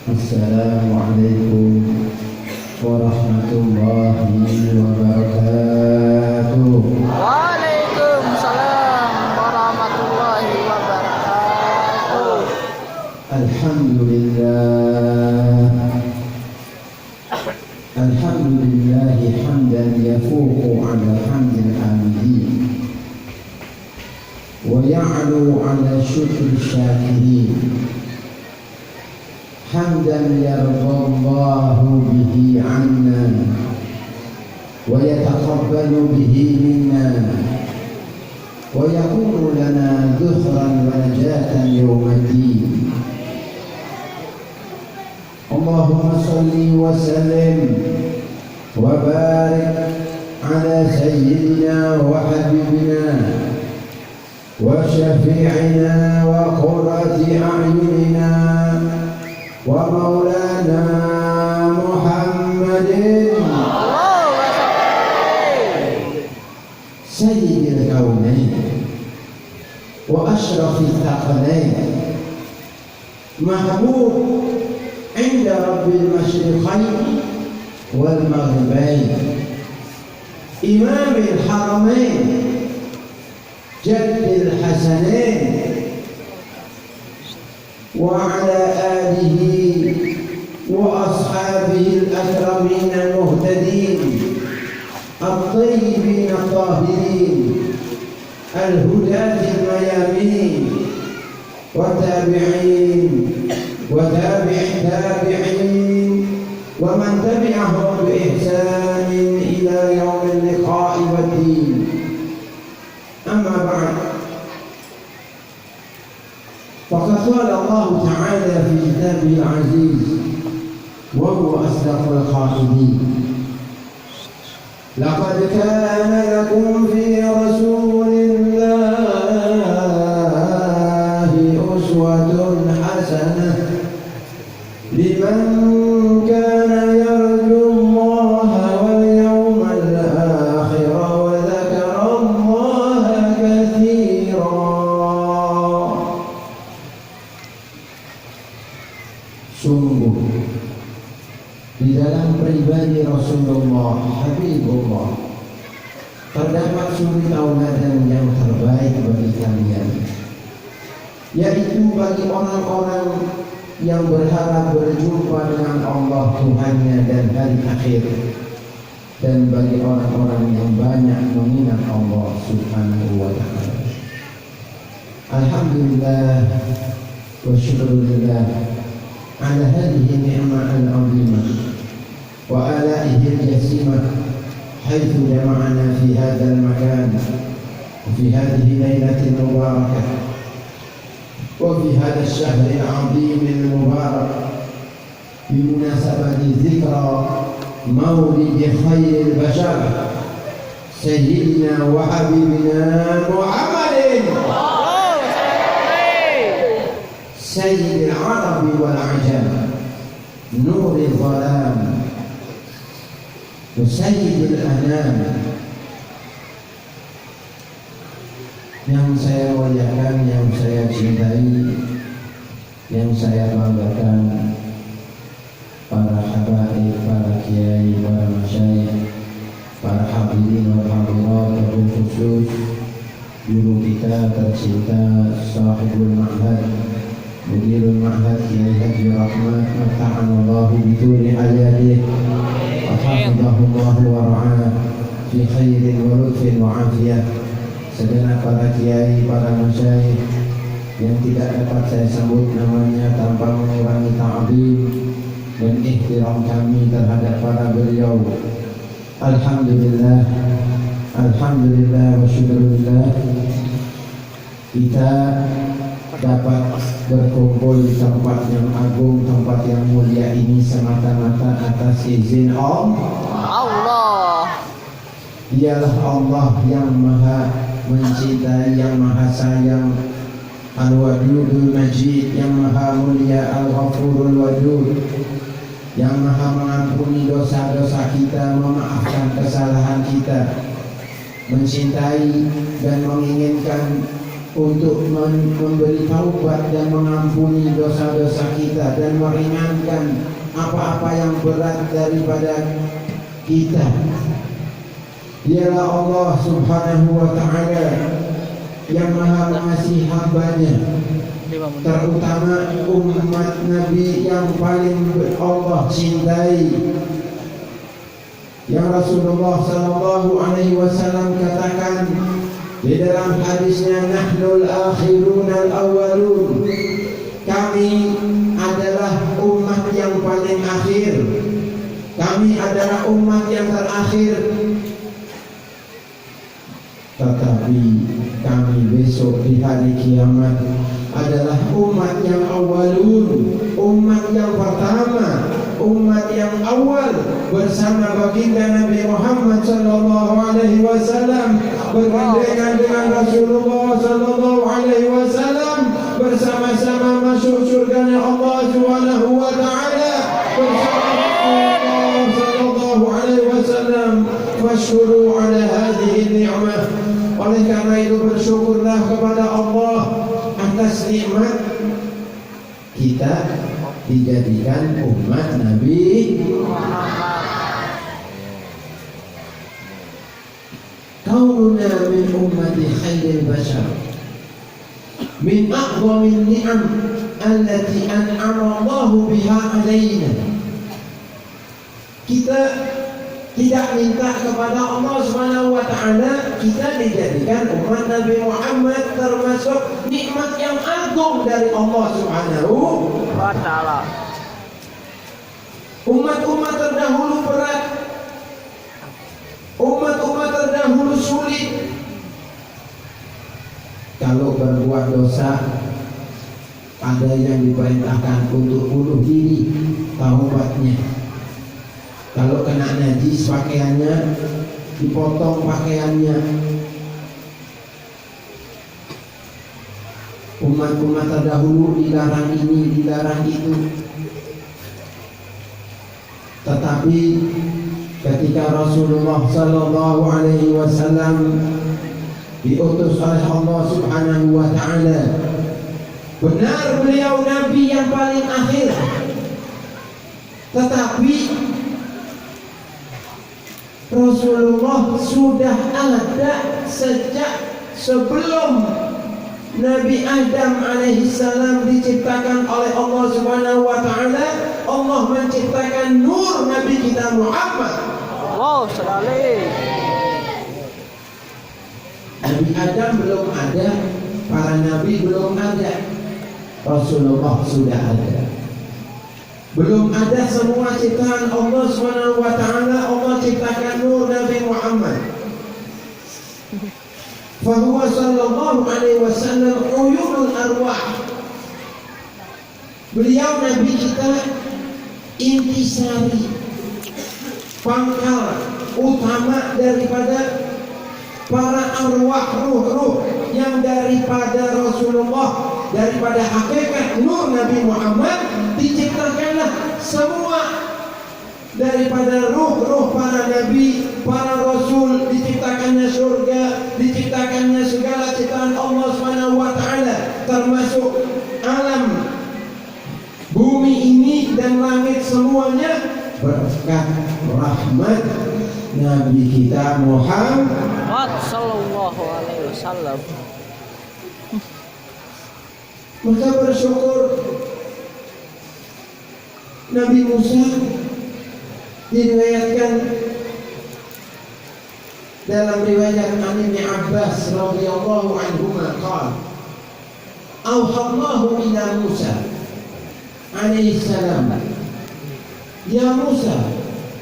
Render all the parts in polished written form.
Assalamualaikum warahmatullahi wabarakatuh. Waalaikumsalam warahmatullahi wabarakatuh. Alhamdulillah hamdan yafuqu ala hamdil hamidin wa ya'lu ala syukri syakirin hamdan yardallahu bihi anna wa yataqabbalu bihi minna wa yakunu lana dhukhran wa najatan yawmaddin. Allahumma salli wa sallim wa barik ala sayyidina wa habibina wa syafi'ina wa qurrati a'yunina wa maulana Muhammadin sayyidil kaunain wa ashrafil thaqalain mahbub عند رب المشرقين والمغربين إمام الحرمين جد الحسنين وعلى آله وأصحابه الأكرمين المهتدين الطيبين الطاهرين الهداة الميامين والتابعين وتابع التابعين ومن تبعهم بإحسان إلى يوم اللقاء والدين. أما بعد، فقد قال الله تعالى في كتابه العزيز وهو أصدق القائلين: لقد كان لكم في رسول الله أسوة حسنة لمن كان يرجو الله واليوم الآخر وذكر الله كثيرا. Sungguh di dalam pribadi Rasulullah Habibullah terdapat suri tauladan yang terbaik bagi kalian, yaitu bagi orang-orang yang berharap berjumpa dengan Allah Tuhannya dan hari akhir, dan bagi orang-orang yang banyak mengingat Allah Subhanahu wa ta'ala. Alhamdulillah wa syukurillah ala hadhihi ni'mah al-'azimah wa alaihi al-jasimah haitsu jama'ana fi hadzal makan wa fi hadhihi lailatil mubarakah وفي هذا الشهر العظيم المبارك بمناسبة ذكرى مولد خير البشر سيدنا وحبيبنا محمد سيد العرب والعجم نور الظلام وسيد الأنام. Yang saya muliakan, yang saya cintai, yang saya banggakan, para habaib, para kiai, para masyayikh, para hadirin wal hadirat, wabil khusus guru kita tercinta, sahibul ma'had, mudirul ma'had, Kiai Haji Rahmat, mafta'anallahu bituli hayatih wa hafidhahullahu wa ra'ah fi khairin wa lutfin wa afiyah. Segenap para kiai, para masyayikh yang tidak dapat saya sebut namanya tanpa mengurangi ta'zim dan ihtiram kami terhadap para beliau. Alhamdulillah, alhamdulillah wa syukurillah, kita dapat berkumpul di tempat yang agung, tempat yang mulia ini semata-mata atas izin Allah. Dialah Allah yang maha mencintai, yang maha sayang, Al-Wadudul Majid, yang maha mulia, Al-Ghafurul Wadud, yang maha mengampuni dosa-dosa kita, memaafkan kesalahan kita, mencintai dan menginginkan untuk memberi taubat dan mengampuni dosa-dosa kita dan meringankan apa-apa yang berat daripada kita. Dialah Allah Subhanahu wa Ta'ala yang Maha mengasihi hamba-Nya, terutama umat Nabi yang paling Allah cintai, yang Rasulullah sallallahu alaihi wasallam katakan di dalam hadisnya, nahnul akhirun al-awwalun, kami adalah umat yang paling akhir, kami adalah umat yang terakhir, tetapi kami besok di hari kiamat adalah umat yang awalun, umat yang pertama, umat yang awal bersama baginda Nabi Muhammad sallallahu alaihi wasallam, bergandengan dengan Rasulullah sallallahu alaihi wasallam, bersama-sama masuk surganya Allah Subhanahu wa Ta'ala bersama Rasulullah sallallahu alaihi wasallam. Fashkuru ala hadhihi ni'mah. Oleh karena itu bersyukurlah kepada Allah atas nikmat kita dijadikan umat Nabi kaununa min ummati khairil bashar min a'zamin ni'am allati an'ama Allahu biha alaina. Kita tidak minta kepada Allah Subhanahu wa Ta'ala, kita dijadikan umat Nabi Muhammad termasuk nikmat yang agung dari Allah Subhanahu wa Ta'ala. Umat-umat terdahulu berat, umat-umat terdahulu sulit. Kalau berbuat dosa, ada yang diperintahkan untuk bunuh diri, taubatnya. Kalau kena najis pakaiannya, dipotong pakaiannya. Umat-umat terdahulu dilarang ini, dilarang itu. Tetapi ketika Rasulullah sallallahu alaihi wasallam diutus oleh Allah Subhanahu wa Ta'ala, benar beliau Nabi yang paling akhir, tetapi Rasulullah sudah ada sejak sebelum Nabi Adam alaihissalam diciptakan oleh Allah Subhanahu wa Ta'ala. Allah menciptakan nur Nabi kita Muhammad. Allah sekali. Nabi Adam belum ada, para nabi belum ada, Rasulullah sudah ada. Belum ada semua ciptaan Allah Subhanahu wa Ta'ala, Allah ciptakan nur Nabi Muhammad. Fahuwa sallallahu alaihi wasallam uyunul arwah. Beliau Nabi kita intisari, pangkal utama daripada para arwah, ruh-ruh yang daripada Rasulullah, daripada hakikat nur Nabi Muhammad, diciptakanlah semua daripada ruh-ruh para nabi, para rasul, diciptakannya surga, diciptakannya segala ciptaan Allah Subhanahu wa Ta'ala, termasuk alam bumi ini dan langit semuanya berkat rahmat Nabi kita Muhammad sallallahu alaihi wasallam. Maka bersyukur Nabi Musa diriwayatkan dalam riwayat Ibnu Abbas radhiyallahu anhuma qala auhallahu ila Musa alaihi salam, ya Musa,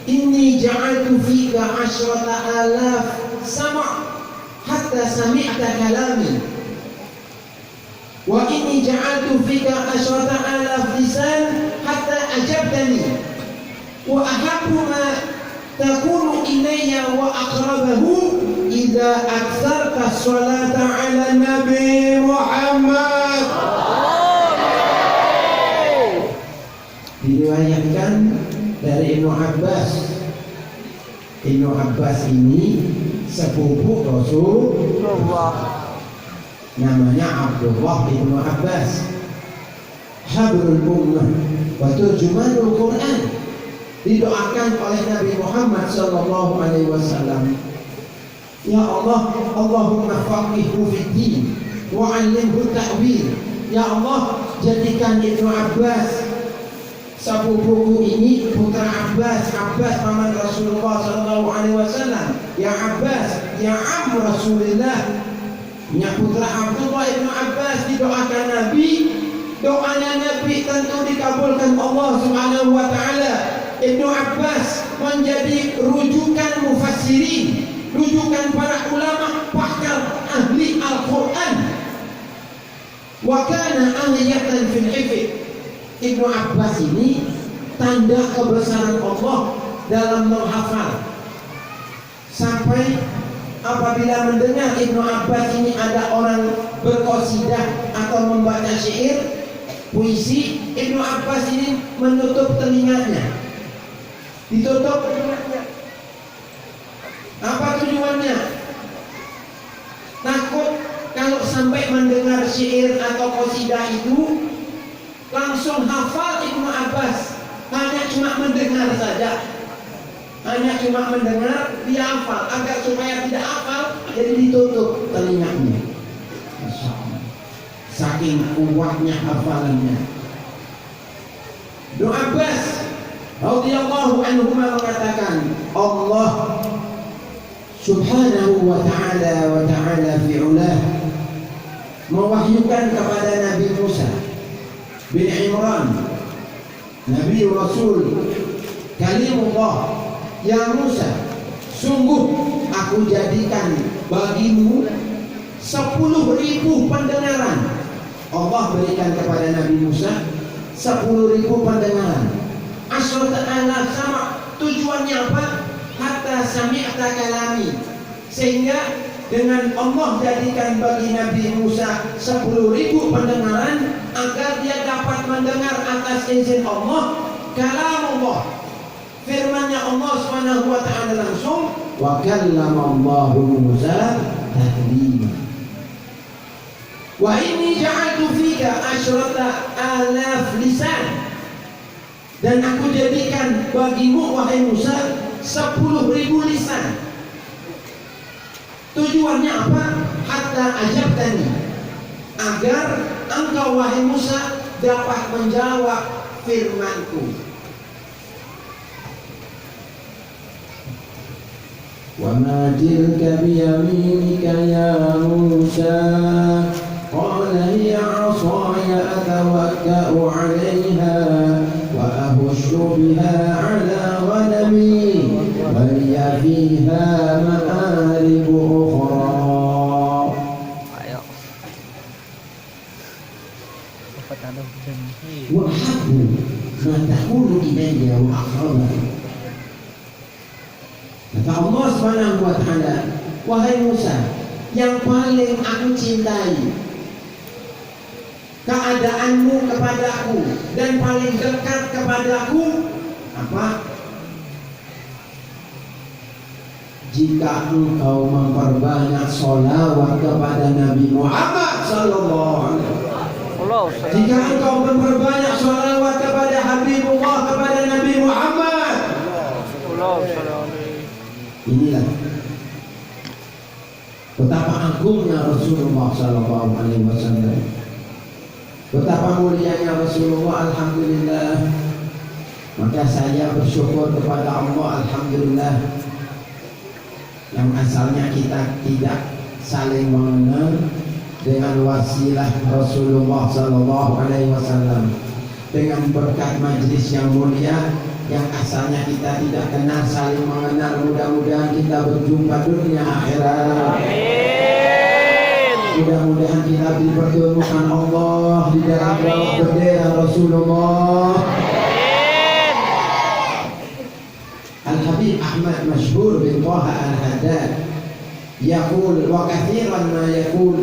inni ja'altu fika 10,000 sama' hatta sami'ta kalami, wa inni ja'altu fika 10,000 lisan hatta ajabtani, wa ahabbu ma takunu ilayya wa aqrabahu idza aktsarta sholata ala Nabi Muhammad. Diriwayatkan dari Ibnu Abbas. Ibnu Abbas ini sepupu Rasulullah. namanya Abdullah ibnu Abbas, habrul ummah wa turjumanul Quran, didoakan oleh Nabi Muhammad sallallahu alaihi wasallam, ya Allah, Allahumma faqihhu fid din wa 'allimhu ta'wil. Ya Allah, jadikan Ibnu Abbas, sepupuku ini, putra Abbas, Abbas paman Rasulullah sallallahu alaihi wasallam, ya Abbas, ya am Rasulullah, ya putra Abdullah Ibnu Abbas, didoakan Nabi. Doanya Nabi tentu dikabulkan Allah Subhanahu wa taala. Ibnu Abbas menjadi rujukan mufassirin, rujukan para ulama, pakar ahli Al-Quran. Wa kana ahiyatan fil hifdz. Ibnu Abbas ini tanda kebesaran Allah dalam menghafal. Sampai apabila mendengar Ibnu Abbas ini ada orang berqasidah atau membaca syair, puisi, Ibnu Abbas ini menutup telinganya, ditutup telinganya. Apa tujuannya? Takut kalau sampai mendengar syair atau qasidah itu langsung hafal Ibnu Abbas. Hanya cuma mendengar saja, hanya cuma mendengar, dia hafal. Agar supaya tidak hafal, jadi ditutup telinganya. Masya Allah, saking kuatnya hafalannya. Ibnu Abbas radhiyallahu anhu mengatakan, Allah Subhanahu wa ta'ala fi'ulah mewahyukan kepada Nabi Musa bin Imran, Nabi Rasul Kalimullah, ya Musa, sungguh aku jadikan bagimu 10.000 pendengaran. Allah berikan kepada Nabi Musa 10.000 pendengaran. Asyrata alaf, sama tujuannya apa? Hatta sami'ta kalami, sehingga dengan Allah jadikan bagi Nabi Musa 10.000 pendengaran agar dia dapat mendengar atas izin Allah kalamullah, firman-Nya Allah Subhanahu wa taala langsung, wa kallama Allahu Musa taklima. Wa inni ja'altu fika asyrata alaf lisan, dan aku jadikan bagimu wahai Musa 10.000 lisan. Tujuannya apa? Hatta ajabtani, agar engkau wahai Musa dapat menjawab firmanku. Wa ma tilka biyaminika ya Musa, qala hiya 'asaya atawakka'u 'alayha wa ahushu biha 'ala ghanami wa liya fiha ma'arib ukhra. Ayo. Wa habbu ma tahulu ilayya wa aqrabu. Kata Allah Subhanahu wa taala, wahai Musa, yang paling aku cintai keadaanmu kepadaku dan paling dekat kepadaku apa? Jika engkau memperbanyak sholawat kepada Nabi Muhammad sallallahu alaihi wasallam. Jika engkau memperbanyak sholawat kepada Habibullah, kepada Nabi Muhammad. Inilah betapa agungnya Rasulullah sallallahu alaihi wasallam. Betapa mulianya Rasulullah, alhamdulillah. Maka saya bersyukur kepada Allah, alhamdulillah, yang asalnya kita tidak saling mengenal, dengan wasilah Rasulullah sallallahu alaihi wasallam, dengan berkat majlis yang mulia yang asalnya kita tidak kenal saling mengenal, mudah-mudahan kita berjumpa dunia akhirat. Amin. Mudah-mudahan kita dipertemukan Allah di dalam bawah bendera Rasulullah. Amin. Al-Habib Ahmad Mashhur bin Taha Al-Haddad yaqul wa kathiran ma yaqul,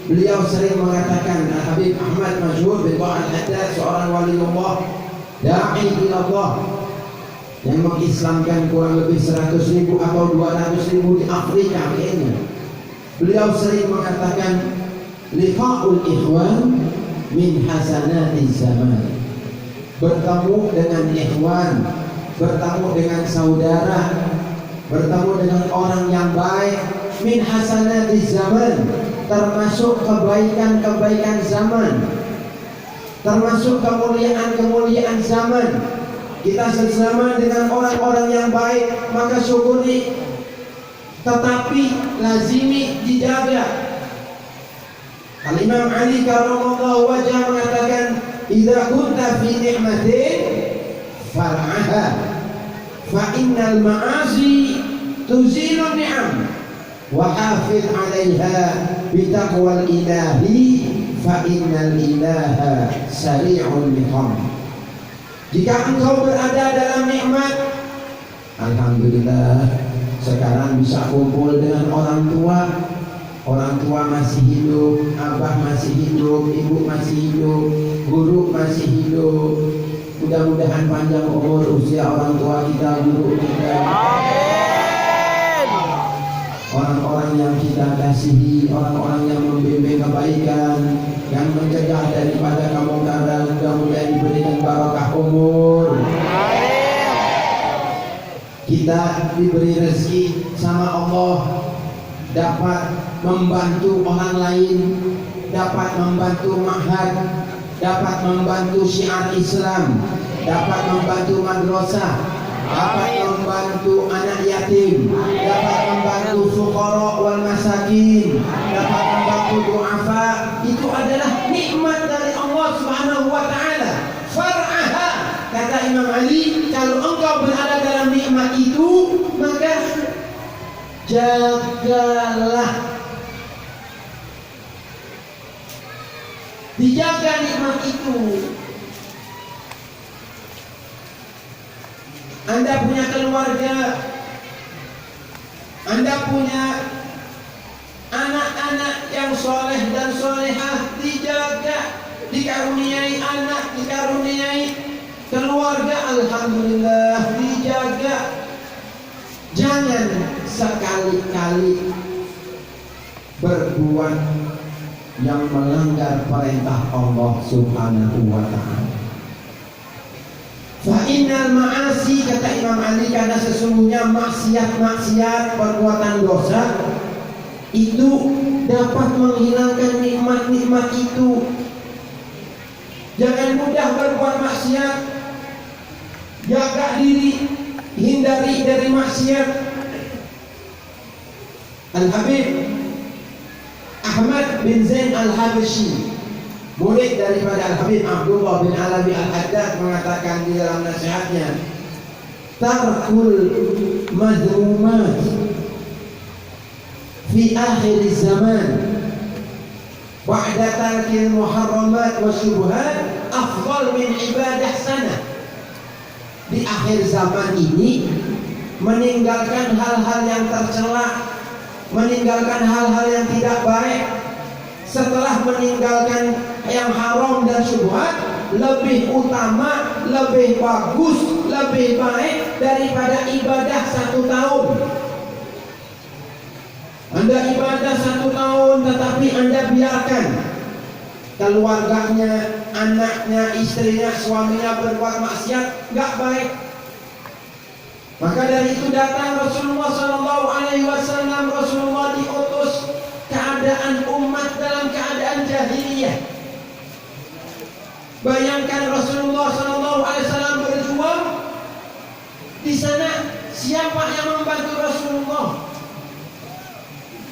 beliau sering mengatakan, Al-Habib Ahmad Mashhur bin Taha Al-Haddad, seorang waliullah, da'i ila Allah, yang mengislamkan kurang lebih 100.000 atau 200.000 di Afrika kayaknya. Beliau sering mengatakan, Liqa'ul ikhwan min hasanatiz zaman. Bertemu dengan ikhwan, bertemu dengan saudara, bertemu dengan orang yang baik, min hasanatiz zaman, termasuk kebaikan-kebaikan zaman, termasuk kemuliaan-kemuliaan zaman. Kita sesama dengan orang-orang yang baik, maka syukuri, tetapi lazimi, dijaga. Al-Imam Ali karramallahu wajhah mengatakan, idza kunta fi ni'matin far'aha fa innal ma'asi tuzilu ni'am wa hafiz 'alaiha bi taqwal ilahi fa innal ilaha sari'ul liqam. Jika engkau berada dalam nikmat, alhamdulillah sekarang bisa kumpul dengan orang tua. Orang tua masih hidup, abah masih hidup, ibu masih hidup, guru masih hidup. Mudah-mudahan panjang umur usia orang tua kita, guru kita. Amin. Orang-orang yang kita kasihi, orang-orang yang membimbing kebaikan, yang mencegah daripada kemungkaran, mudah-mudahan diberikan barokah umur. Kita diberi rezeki sama Allah, dapat membantu orang lain, dapat membantu ma'had, dapat membantu syiar Islam, dapat membantu madrasah, dapat membantu anak yatim, dapat membantu fuqara wal masakin, dapat membantu du'afa. Itu adalah nikmat dari Allah Subhanahu wa taala. Far'aha, kata Imam Ali, kalau engkau berada dalam nikmat itu, maka jagalah. Dijaga nikmat itu. Anda punya keluarga, Anda punya anak-anak yang soleh dan solehah, dijaga, dikaruniai anak, dikaruniai keluarga, alhamdulillah, dijaga. Jangan sekali-kali berbuat yang melanggar perintah Allah Subhanahu wa ta'ala. Fa innal ma'asi, kata Imam Ali, karena sesungguhnya maksiat-maksiat, perbuatan dosa itu dapat menghilangkan nikmat-nikmat itu. Jangan mudah berbuat maksiat, jaga diri, hindari dari maksiat. Al-Habib Ahmad bin Zain Al-Habsyi, murid daripada Al-Habib Abdullah bin Alawi Al-Haddad, mengatakan di dalam nasihatnya, tarkul madhumat fi akhir zaman ba'da tarkil muharramat wa syubhat afdal min ibadah sana. Di akhir zaman ini, meninggalkan hal-hal yang tercela, meninggalkan hal-hal yang tidak baik, setelah meninggalkan yang haram dan syubhat, lebih utama, lebih bagus, lebih baik daripada ibadah 1 tahun. Anda ibadah 1 tahun, tetapi Anda biarkan keluarganya, anaknya, istrinya, suaminya berbuat maksiat, nggak baik. Maka dari itu datang Rasulullah SAW. Rasulullah diutus keadaan umat dalam keadaan jahiliyah. Bayangkan Rasulullah SAW berjuang di sana, siapa yang membantu Rasulullah?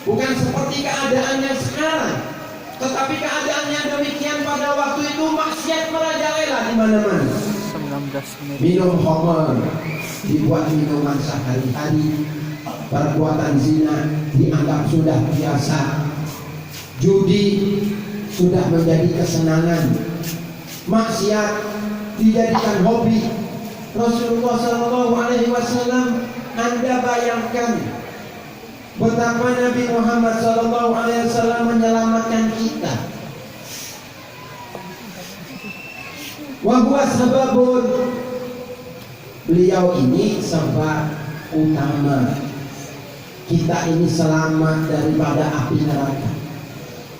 Bukan seperti keadaannya sekarang, tetapi keadaannya demikian pada waktu itu, maksiat merajalela di mana-mana. 19 menit. Minum khamar, dibuat minuman sehari-hari. Perbuatan zina dianggap sudah biasa. Judi sudah menjadi kesenangan. Maksiat dijadikan hobi. Rasulullah SAW, Anda bayangkan betapa Nabi Muhammad SAW menyelamatkan kita. Wa huwa sababun, beliau ini sebab utama kita ini selamat daripada api neraka.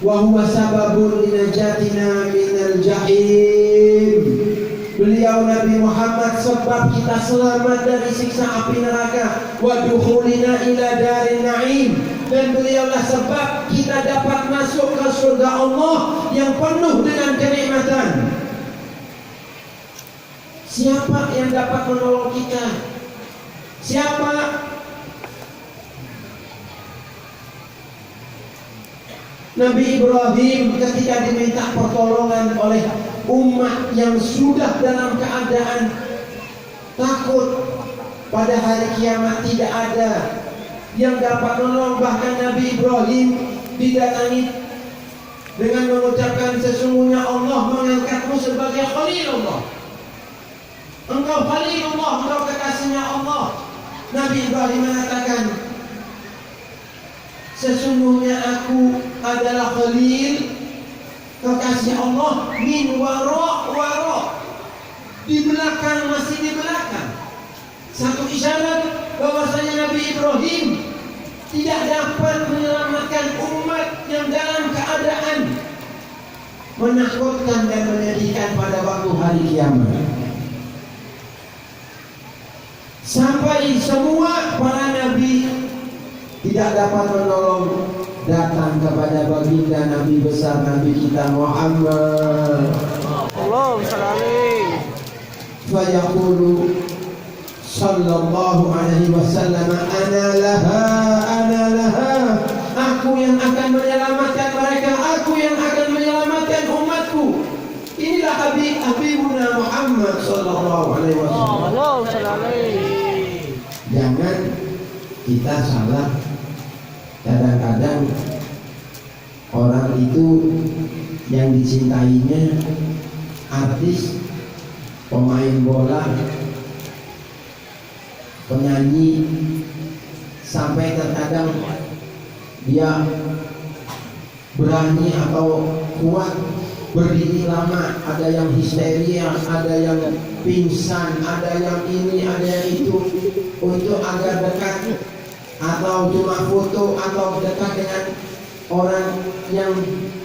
wa huwa sababun linajatina minal jahim. Beliau Nabi Muhammad sebab kita selamat dari siksa api neraka, wa dukhulina ila darin na'im, dan beliaulah sebab kita dapat masuk ke surga Allah yang penuh dengan kenikmatan. Siapa yang dapat menolong kita? Siapa? Nabi Ibrahim ketika diminta pertolongan oleh umat yang sudah dalam keadaan takut pada hari kiamat, tidak ada yang dapat menolong. Bahkan Nabi Ibrahim didatangi dengan mengucapkan, sesungguhnya Allah mengangkatmu sebagai Khalilullah. Engkau Khalilullah, engkau kekasihnya Allah. Nabi Ibrahim mengatakan, sesungguhnya aku adalah Khalil, kekasih Allah, min wara, di belakang, masih di belakang. Satu isyarat bahwasanya Nabi Ibrahim tidak dapat menyelamatkan umat yang dalam keadaan menakutkan dan menyedihkan pada waktu hari kiamat. Sampai semua para nabi tidak dapat menolong, datang kepada baginda Nabi besar Nabi kita Muhammad. Allah sallallahu. Fayaqulu sallallahu alaihi wasallam, ana laha, aku yang akan menyelamatkan mereka, aku yang akan menyelamatkan umatku. Inilah Habibuna Muhammad sallallahu alaihi wasallam. Allah sallallahu. Jangan kita salah. Kadang-kadang orang itu yang dicintainya artis, pemain bola, penyanyi, sampai terkadang dia berani atau kuat berdiri lama, ada yang histeria, ada yang pingsan, ada yang ini, ada yang itu, untuk agar dekat atau cuma foto atau dekat dengan orang yang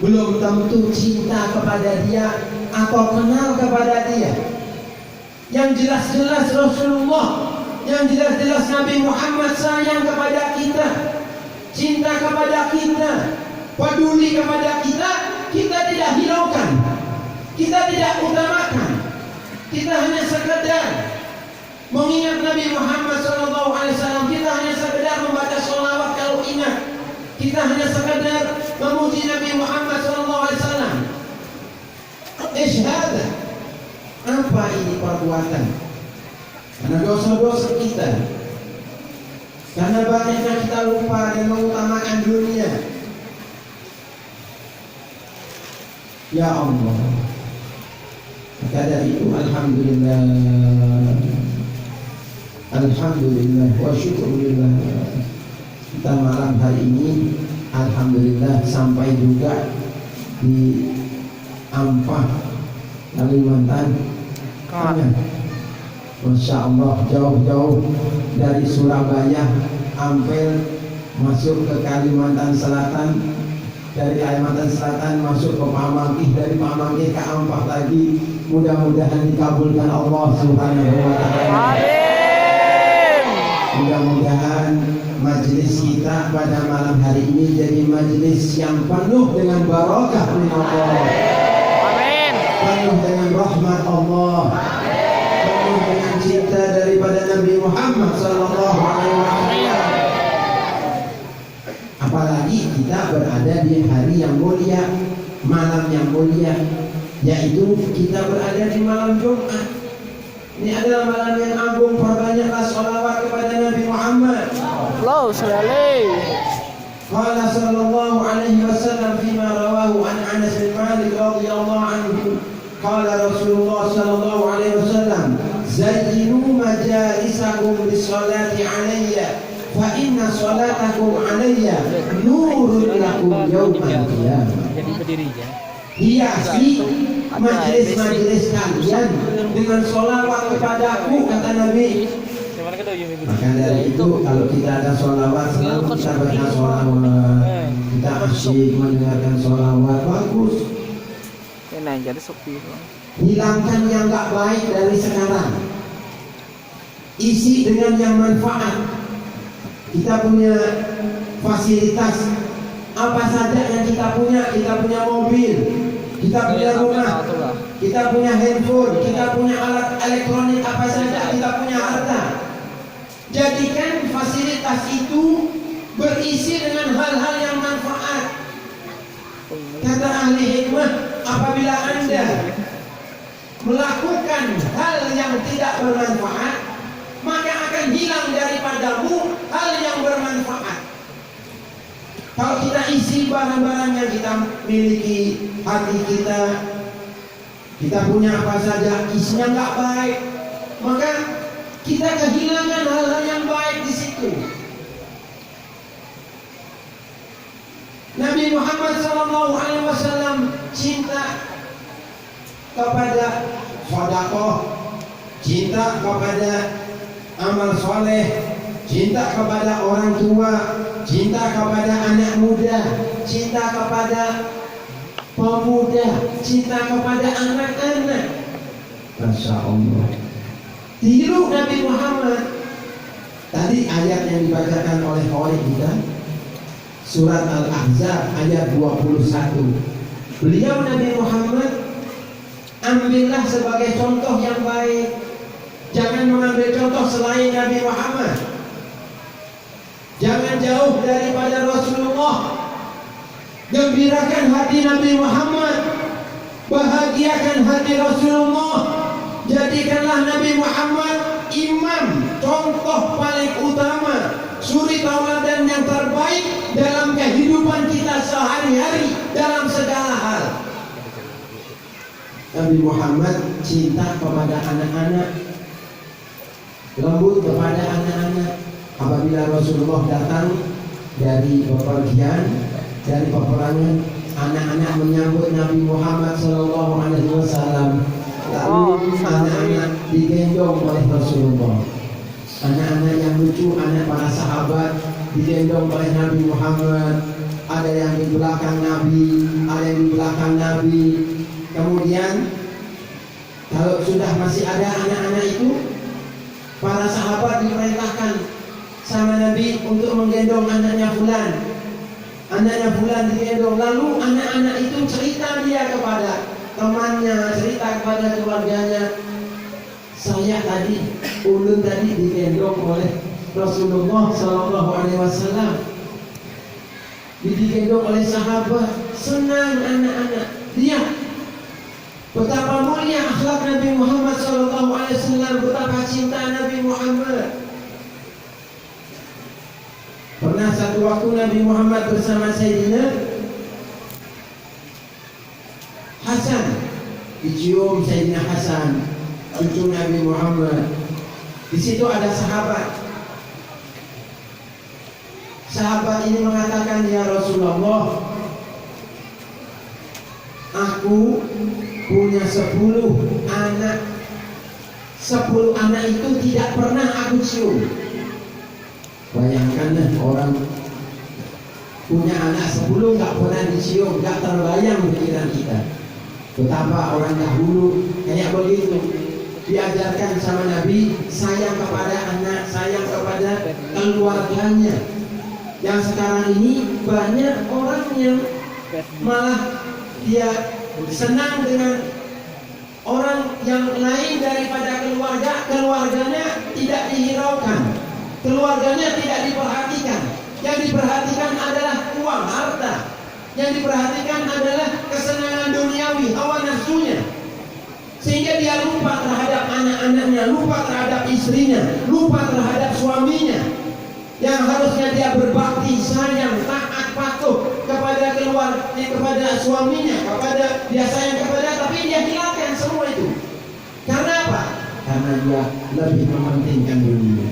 belum tentu cinta kepada dia atau kenal kepada dia. Yang jelas-jelas Rasulullah, yang jelas-jelas Nabi Muhammad sayang kepada kita, cinta kepada kita, peduli kepada kita, kita tidak hiraukan, kita tidak utamakan. Kita hanya sekedar mengingat Nabi Muhammad SAW. Kita hanya sekedar membaca sholawat kalau ingat. Kita hanya sekedar memuji Nabi Muhammad SAW. Isyhada. Apa ini perbuatan? Karena dosa-dosa kita, karena banyaknya kita lupa dan mengutamakan dunia. Ya Allah, maka dari itu alhamdulillah, alhamdulillah wa syukurillah, kita malam hari ini alhamdulillah sampai juga di Ampah, Kalimantan. Masya Allah, jauh-jauh dari Surabaya, Ampel, masuk ke Kalimantan Selatan, dari Kalimantan Selatan masuk ke Pamangkih, dari Pamangkih ke Ampah lagi. Mudah-mudahan dikabulkan Allah Subhanahu wa Ta'ala. Mudah-mudahan majelis kita pada malam hari ini jadi majelis yang penuh dengan barakah min Allah. Amin. Penuh dengan rahmat Allah. Penuh dengan cinta daripada Nabi Muhammad sallallahu alaihi wasallam. Apalagi kita berada di hari yang mulia, malam yang mulia, yaitu kita berada di malam Jumat. Ini adalah malam yang agung. Perbanyaklah sholawat kepada Nabi Muhammad. Allah sallallahu. Qala sallallahu alaihi wasallam fima rawahu an Anas bin Malik radhiyallahu anhu. Qala Rasulullah sallallahu alaihi wasallam, zayyinu majalisakum bis-salati alayya, fa inna salatakum alayya nurun lakum yawmal qiyamah. Jadi berdiri ya. Hiasi majelis-majelis kalian dengan sholawat kepadaku, kata Nabi. Maka dari itu kalau kita ada sholawat selalu kita baca sholawat, kita asyik mendengarkan sholawat, bagus. Jadi sepi. Hilangkan yang nggak baik dari sekarang, isi dengan yang manfaat. Kita punya fasilitas apa saja yang kita punya mobil, kita punya rumah, kita punya handphone, kita punya alat elektronik apa saja, kita punya harta. Jadikan fasilitas itu berisi dengan hal-hal yang manfaat. Kata ahli hikmah, apabila Anda melakukan hal yang tidak bermanfaat, maka akan hilang daripadamu hal yang bermanfaat. Kalau kita isi barang-barang yang kita miliki, hati kita punya apa saja, isinya nggak baik, maka kita kehilangan hal-hal yang baik di situ. Nabi Muhammad SAW cinta kepada sedekah, cinta kepada amal soleh, cinta kepada orang tua, cinta kepada anak muda, cinta kepada pemuda, cinta kepada anak-anak. Masya Allah. Tiru Nabi Muhammad. Tadi ayat yang dibacakan oleh Khawarij kita, surat Al-Ahzab ayat 21. Beliau Nabi Muhammad ambillah sebagai contoh yang baik. Jangan mengambil contoh selain Nabi Muhammad. Jangan jauh daripada Rasulullah. Gembirakan hati Nabi Muhammad, bahagiakan hati Rasulullah. Jadikanlah Nabi Muhammad imam, contoh paling utama, suri tauladan yang terbaik dalam kehidupan kita sehari-hari dalam segala hal. Nabi Muhammad cinta kepada anak-anak, lembut kepada anak-anak. Apabila Rasulullah datang dari bepergian, dari peperangan, anak-anak menyambut Nabi Muhammad SAW. Lalu anak-anak digendong oleh Rasulullah. Anak-anak yang lucu, anak para sahabat digendong oleh Nabi Muhammad. Ada yang di belakang Nabi, ada yang di belakang Nabi. Kemudian kalau sudah masih ada anak-anak itu, para sahabat diperintahkan sama Nabi untuk menggendong anaknya fulan. Anaknya fulan digendong. Lalu anak-anak itu cerita dia kepada temannya, cerita kepada keluarganya. Saya tadi, ulun tadi digendong oleh Rasulullah SAW. Digendong oleh sahabat. Senang anak-anak. Lihat betapa mulia akhlak Nabi Muhammad SAW, betapa cinta Nabi Muhammad. Pernah satu waktu Nabi Muhammad bersama Sayyidina Hasan, dicium Sayyidina Hasan, cucu Nabi Muhammad. Di situ ada sahabat. Sahabat ini mengatakan, ya Rasulullah, aku punya 10 anak. 10 anak itu tidak pernah aku cium. Bayangkanlah orang punya anak 10 gak pernah dicium, gak terbayang pikiran kita. Betapa orang dahulu kayak begitu, diajarkan sama Nabi sayang kepada anak, sayang kepada keluarganya. Yang sekarang ini banyak orang yang malah dia senang dengan orang yang lain daripada keluarganya tidak dihiraukan, keluarganya tidak diperhatikan. Yang diperhatikan adalah uang, harta. Yang diperhatikan adalah kesenangan duniawi, hawa nafsunya. Sehingga dia lupa terhadap anak-anaknya, lupa terhadap istrinya, lupa terhadap suaminya. Yang harusnya dia berbakti, sayang, taat, patuh kepada kepada suaminya, kepada dia sayang kepada, tapi dia hilangkan semua itu. Karena apa? Karena dia lebih mementingkan dunia.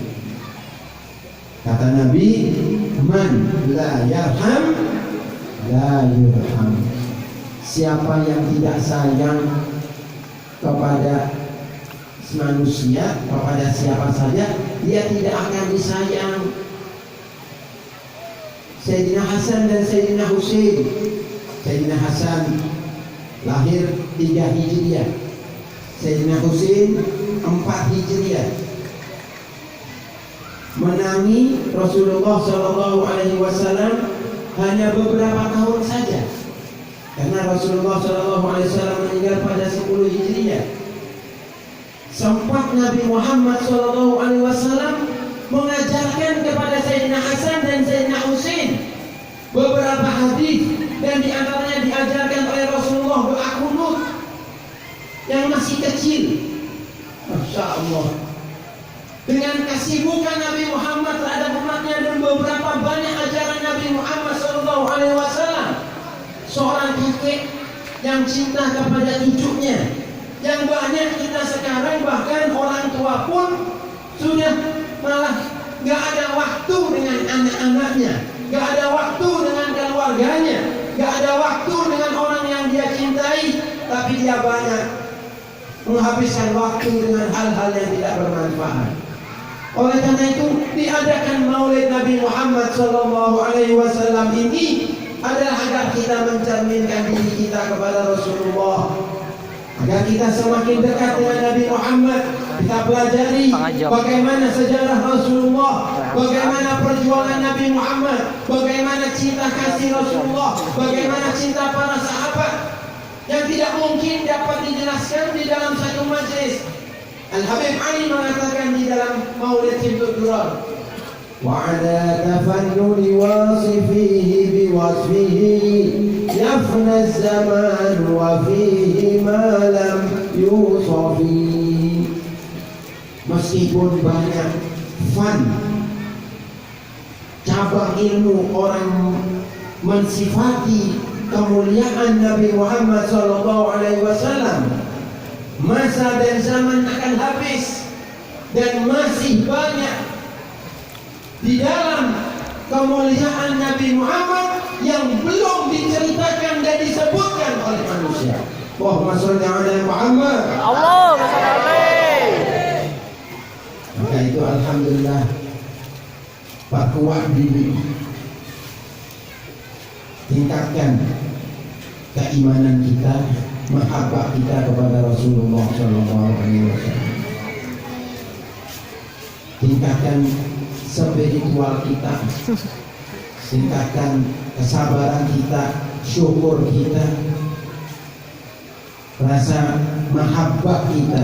Kata Nabi, man la yarham la yurham. Siapa yang tidak sayang kepada manusia kepada siapa saja dia tidak akan disayang. Sayyidina Hasan dan Sayyidina Husain. Sayyidina Hasan lahir 3 Hijriah, Sayyidina Husain 4 Hijriah. Menangi Rasulullah Shallallahu Alaihi Wasallam hanya beberapa tahun saja, karena Rasulullah Shallallahu Alaihi Wasallam meninggal pada 10 Hijriah. Sempat Nabi Muhammad Shallallahu Alaihi Wasallam mengajarkan kepada Sayyidina Hasan dan Sayyidina Husain beberapa hadis, dan diantaranya diajarkan oleh Rasulullah doa kunut yang masih kecil. Masya Allah, dengan kesibukan Nabi Muhammad terhadap umatnya dan beberapa banyak ajaran Nabi Muhammad Shallallahu Alaihi Wasallam, seorang kakek yang cinta kepada cucunya, yang banyak kita sekarang bahkan orang tua pun sudah malah gak ada waktu dengan anak-anaknya, gak ada waktu dengan keluarganya, gak ada waktu dengan orang yang dia cintai, tapi dia banyak menghabiskan waktu dengan hal-hal yang tidak bermanfaat. Oleh karena itu diadakan Maulid Nabi Muhammad Sallallahu Alaihi Wasallam ini adalah agar kita mencerminkan diri kita kepada Rasulullah, agar kita semakin dekat dengan Nabi Muhammad. Kita pelajari bagaimana sejarah Rasulullah, bagaimana perjuangan Nabi Muhammad, bagaimana cinta kasih Rasulullah, bagaimana cinta para sahabat yang tidak mungkin dapat dijelaskan di dalam satu majlis. Al-Habib Ali mengatakan di dalam Maulid Hibdud Durar, وعلى تفنن واصفيه بوصفه يفنى الزمان وفيه ما لم يوصف. Meskipun banyak cabang ilmu orang mensifati kemuliaan Nabi Muhammad SAW, masa dan zaman akan habis, dan masih banyak di dalam kemuliaan Nabi Muhammad yang belum diceritakan dan disebutkan oleh manusia. Allahumma sholli ala Muhammad. Allahumma sholli alaihi. Maka itu alhamdulillah perkuat diri, tingkatkan keimanan kita, mahabbah kita kepada Rasulullah SAW, tingkatkan spiritual kita, tingkatkan kesabaran kita, syukur kita, rasa mahabbah kita,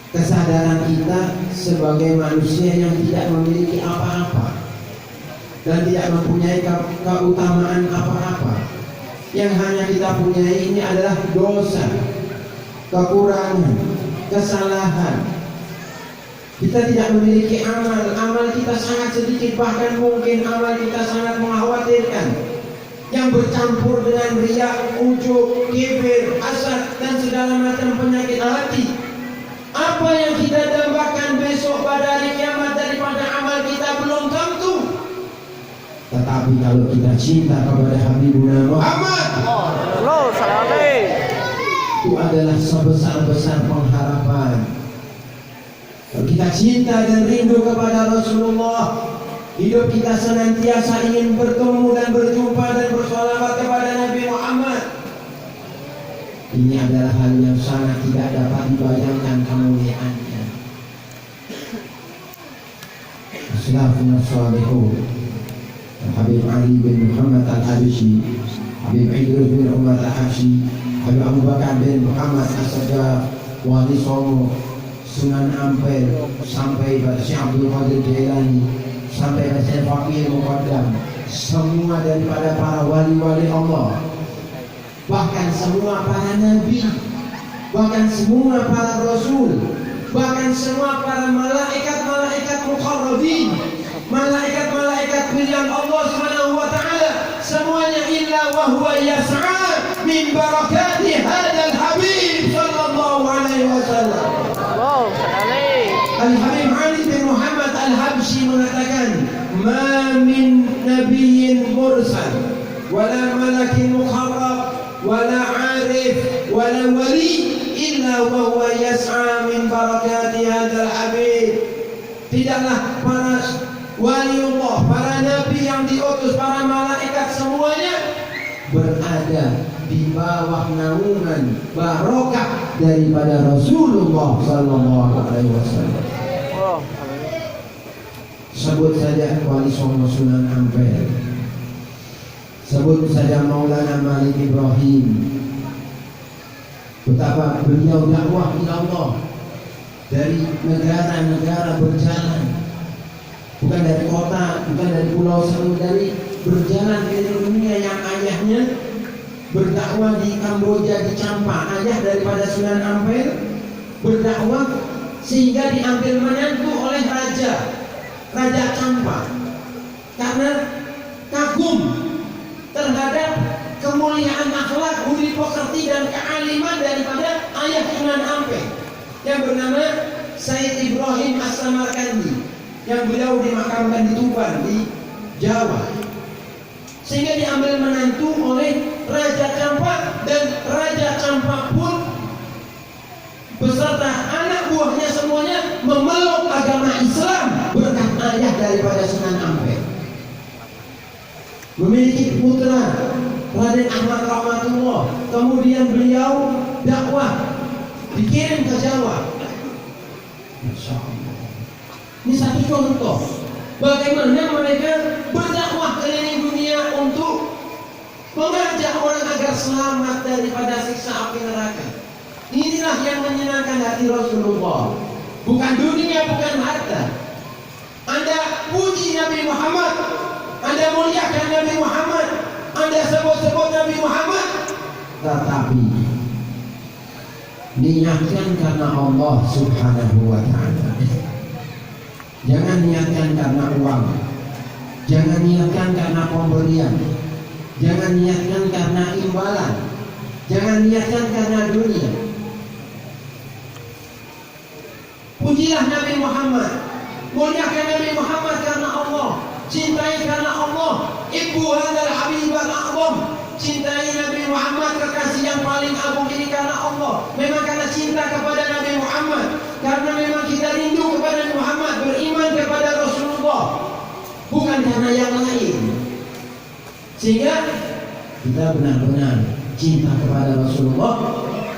kesadaran kita sebagai manusia yang tidak memiliki apa-apa dan tidak mempunyai keutamaan apa-apa. Yang hanya kita punyai ini adalah dosa, kekurangan, kesalahan. Kita tidak memiliki amal kita sangat sedikit, bahkan mungkin amal kita sangat mengkhawatirkan, yang bercampur dengan riya, ujub, kibir, hasad, dan segala macam penyakit hati. Apa yang kita dambakan besok pada hari kiamat daripada amal kita belum tentu. Tetapi kalau kita cinta kepada Habibuna Muhammad, itu adalah sebesar-besar pengharapan. Kalau kita cinta dan rindu kepada Rasulullah, hidup kita senantiasa ingin bertemu dan berjumpa dan bersolawat kepada Nabi Muhammad. Ini adalah hal yang sangat tidak dapat dibayangkan kemuliaannya. As-salafun as-salihun, Habib Ali bin Muhammad Al-Habsyi, Habib Idrus bin Umar Al-Habsyi, Habib Abu Bakar bin Muhammad As-Sadar, Wali Songo, Sunan Ampel, sampai pada Syekh Abdul Qadir Jailani, sampai pada Syekh Fakih Muqaddam, semua daripada para wali-wali Allah, bahkan semua para nabi, bahkan semua para rasul, bahkan semua para malaikat-malaikat muqarrabin, malaikat-malaikat pilihan Allah Subhanahu wa taala, semuanya illa wa huwa yas'a min barakati hadzal habib sallallahu alaihi wasallam. Al-Habib Ali bin Muhammad Al-Habsyi mengatakan, "Ma min nabiyyin mursal wala malakin muqarrab wala arif wala wali illa wa huwa yas'a min barakati hadzal habib. Tidaklah para waliullah, para nabi yang diutus, para malaikat semuanya berada di bawah naungan barokah daripada Rasulullah sallallahu alaihi wasallam. Oh, Sebut saja Wali Songo Sunan Ampel, sebut saja Maulana Malik Ibrahim, betapa beliau dakwah ila Allah dari negara-negara berjalan, bukan dari kota, bukan dari pulau satu, dari berjalan ke dunia. Yang ayahnya berdakwah di Kamboja, di Champa, ayah daripada Sunan Ampel berdakwah sehingga diambil menantu oleh Raja Champa karena kagum terhadap kemuliaan akhlak, budi pekerti dan kealiman daripada ayah Sunan Ampel yang bernama Said Ibrahim As-Samarkandi, yang beliau dimakamkan di Tuban di Jawa, sehingga diambil menantu oleh Raja Champa, dan Raja Champa pun beserta anak buahnya semuanya memeluk agama Islam berkat ayah daripada Sunan Ampel. Memiliki putra Raden Ahmad Rahmatullah, kemudian beliau dakwah dikirim ke Jawa. Masya Allah. Ini satu contoh bagaimana mereka berdakwah keliling dunia untuk mengajak orang agar selamat daripada siksa api neraka. Inilah yang menyenangkan hati Rasulullah, bukan dunia, bukan harta. Anda puji Nabi Muhammad, Anda muliakan Nabi Muhammad, Anda sebut-sebut Nabi Muhammad, tetapi niatkan karena Allah Subhanahu wa ta'ala. Jangan niatkan karena uang, jangan niatkan karena pemberian, jangan niatkan karena imbalan, jangan niatkan karena dunia. Pujilah Nabi Muhammad, muliakan Nabi Muhammad karena Allah, cintai karena Allah. Ibu hadzal habib al-a'zam, cintai Nabi Muhammad, kekasih yang paling agung ini karena Allah. Memang karena cinta kepada Nabi Muhammad, karena memang kita rindu kepada Nabi Muhammad, beriman kepada Rasulullah, bukan karena yang lain. Sehingga kita benar-benar cinta kepada Rasulullah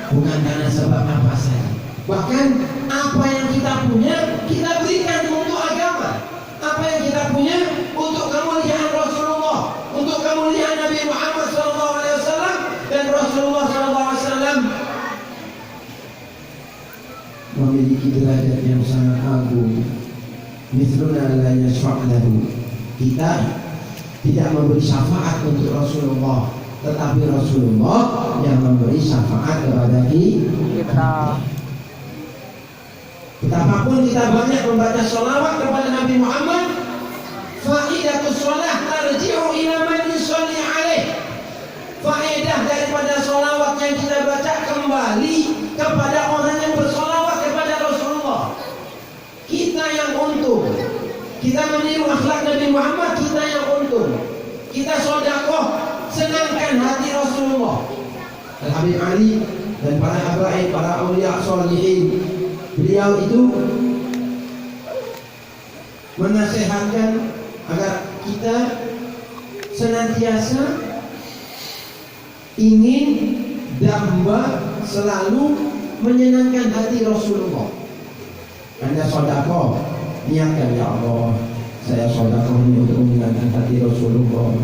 bukan karena sebab apa saja. Bahkan apa yang kita punya kita berikan untuk agama. Apa yang kita punya untuk kemuliaan Rasulullah, untuk kemuliaan Nabi Muhammad SAW, dan Rasulullah SAW memiliki derajat yang sangat agung. Mithluna la yashfa' lahu. Kita tidak memberi syafaat untuk Rasulullah, tetapi Rasulullah yang memberi syafaat kepada kita. Betapapun kita banyak membaca sholawat kepada Nabi Muhammad, faidatus sholah tarji'u ila man yusalli alaih. Faedah daripada sholawat yang kita baca kembali kepada orang yang bersholawat kepada Rasulullah. Kita yang untung, kita meniru akhlak Nabi Muhammad, kita yang untung. Kita sedekah, senangkan hati Rasulullah. Al-Habib Ali dan para habaib, para aulia sholihin, beliau itu menasihatkan agar kita senantiasa ingin damba selalu menyenangkan hati Rasulullah. Anda sedekah, niatkan, ya Allah, saya sedekah ini untuk menyenangkan hati Rasulullah,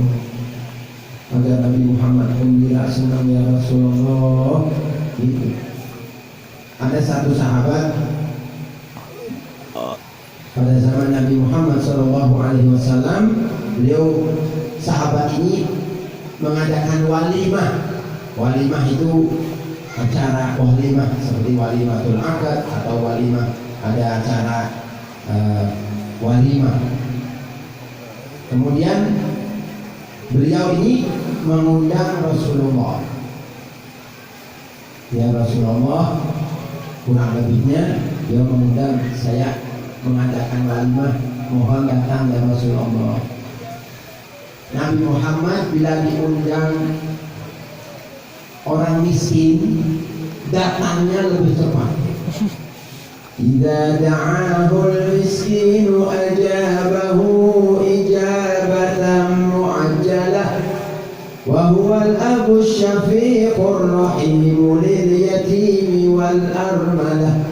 agar Nabi Muhammad gembira, senang ya Rasulullah. Gitu. Ada satu sahabat pada zaman Nabi Muhammad SAW, beliau sahabat ini mengadakan walimah. Walimah itu acara walimah seperti walimatul akad atau walimah, ada acara walimah. Kemudian beliau ini mengundang Rasulullah. Ya Rasulullah, kurang lebihnya dia mengundang saya mengadakan walimah, mohon datang ya Rasulullah. Nabi Muhammad bila diundang orang miskin, datangnya lebih cepat. Idza da'ahul miskinu ajabahu ijabatan mu'ajjalah wa huwal abu syafiqur rahim lil yatimi wal armalah.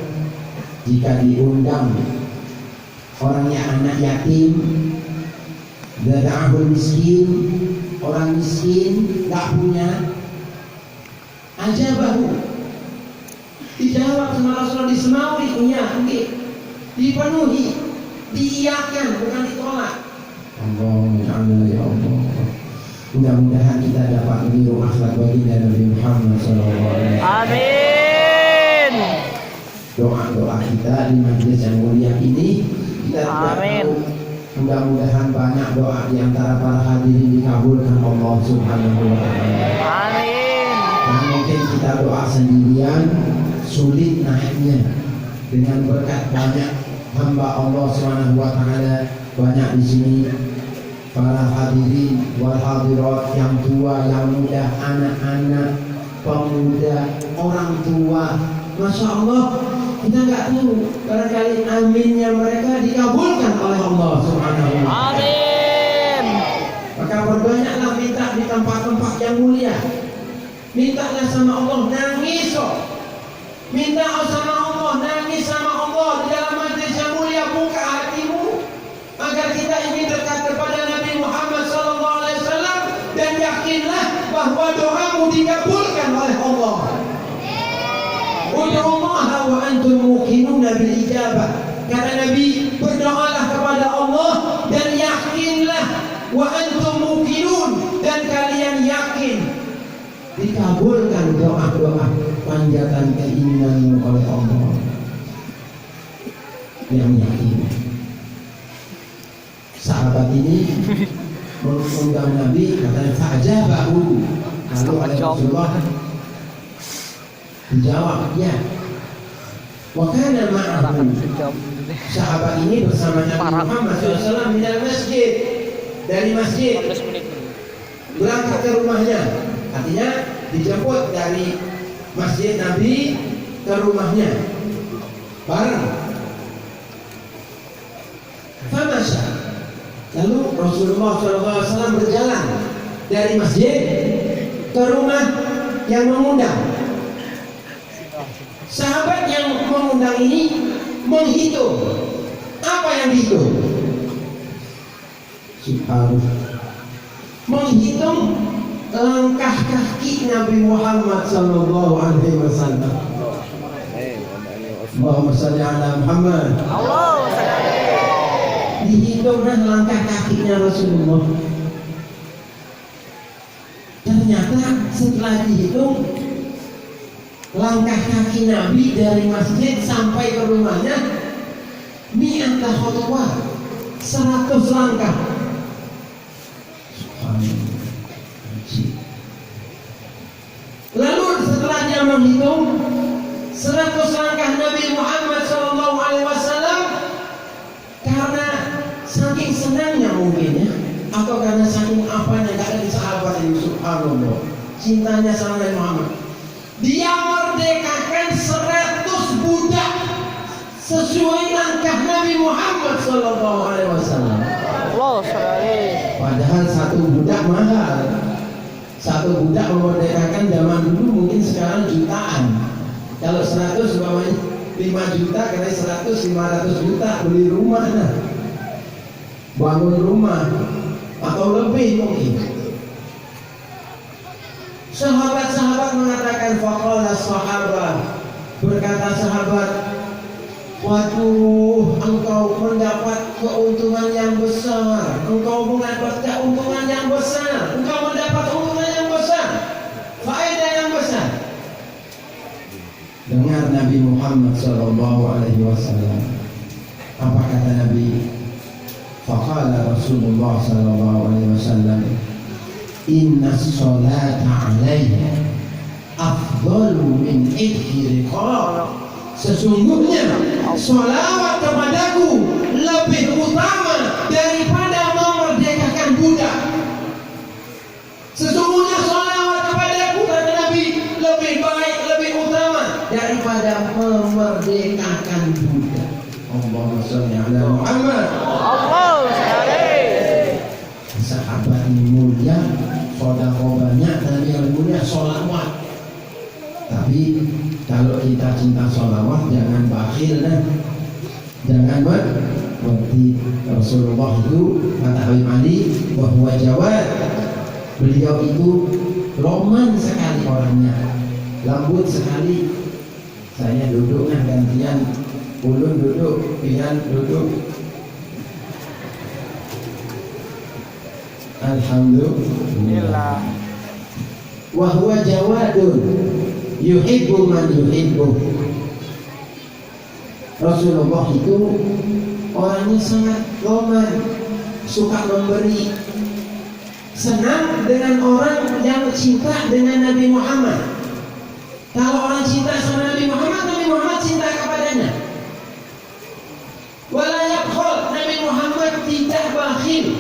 Jika diundang orangnya anak yatim, da'ahul miskin, orang miskin tak punya, ajabahu, dijawab sama Rasulullah, disemaui, punya, dipenuhi, diiyakan, bukan ditolak. Allahumma ya Allah. Mudah-mudahan kita dapat meniru akhlak baginda Nabi Muhammad SAW. Amin. Doa-doa kita di majelis yang mulia ini kita tidak tahu. Mudah-mudahan banyak doa di antara para hadirin dikabulkan Allah Subhanahu wa taala. Amin. Nah, mungkin kita doa sendirian sulit naiknya. Dengan berkat banyak hamba Allah Subhanahu wa taala, banyak di sini para hadirin wal hadirat, yang tua, yang muda, anak-anak, pemuda, orang tua. Masya Allah, kita nggak tahu, barangkali aminnya mereka dikabulkan oleh Allah Subhanahu wa taala. Amin. Maka berbanyaklah minta di tempat-tempat yang mulia. Mintalah sama Allah, nangis. Minta sama Allah, nangis sama Allah di dalam majlis yang mulia. Buka hatimu agar kita ingin dekat kepada Nabi Muhammad SAW, dan yakinlah bahwa doamu dikabulkan oleh Allah. Ud'ullaha wa antum muqinuna bil ijabah. Kata Nabi, berdoalah kepada Allah dan yakinlah, wa antum muqinun, dan kalian yakin dikabulkan doa-doa panjatan keinginanmu oleh Allah. Yang yakin. Sahabat ini mengundang Nabi, katanya fa'ajabahu. Lalu oleh Rasulullah dijawab, ya. Wa kana ma'ahu. Sahabat ini bersama Nabi Muhammad SAW di dalam masjid. Dari masjid berangkat ke rumahnya. Artinya dijemput dari masjid Nabi ke rumahnya bareng. Famasya. Lalu Rasulullah SAW berjalan dari masjid ke rumah yang mengundang. Sahabat yang mengundang ini menghitung. Apa yang dihitung? Subhanallah. Menghitung langkah kaki Nabi Muhammad sallallahu alaihi wasallam. Allahumma shalli ala Muhammad. Allahumma shalli. Dihitunglah langkah kakinya Rasulullah. Ternyata setelah dihitung langkah kaki Nabi dari masjid sampai ke rumahnya, mi'ata khutwah, 100 langkah. Lalu setelah dia menghitung 100 langkah Nabi Muhammad SAW, karena saking senangnya mungkin ya, atau karena saking apanya, karena di sahabat ini subhanallah, cintanya sama Nabi Muhammad, dia merdekakan 100 budak sesuai langkah Nabi Muhammad SAW. Allah sekali. Padahal satu budak mahal. Satu budak memerdekakan zaman dulu mungkin sekarang jutaan. Kalau 100 umpamanya 5 juta, kira 100 500 juta beli rumah, nah. Bangun rumah atau lebih mungkin. Sahabat-sahabat mengatakan, faqala sahabat, berkata sahabat, waduh, engkau mendapat keuntungan yang besar, engkau mendapat keuntungan yang besar, engkau mendapat keuntungan yang besar, faedah yang besar. Dengar Nabi Muhammad SAW. Apa kata Nabi? Faqala Rasulullah SAW, inna sholata alaihi afdalu min idhi riqab. Sesungguhnya sholawat kepadaku lebih utama daripada memerdekakan budak. Sesungguhnya sholawat kepadaku, kata Nabi, lebih baik, lebih utama sholli ala Muhammad. Allahumma sholli alaihi. Sahabat ini mulia, sedekah banyak, dan yang mulia sholawat. Tapi kalau kita cinta sholawat jangan bakhil, jangan berarti Rasulullah itu kata Habib Ali bahwa Jawad, beliau itu roman sekali orangnya, lembut sekali. Saya duduk gantian, ulun duduk, pian duduk. Alhamdulillah. Wa huwa jawadun yuhibbu man yuhibbu. Rasulullah itu orangnya sangat roman, suka memberi, senang dengan orang yang cinta dengan Nabi Muhammad. Kalau orang cinta sama Nabi Muhammad cinta kepadanya. Wala yabkhul, Nabi Muhammad tidak bakhil.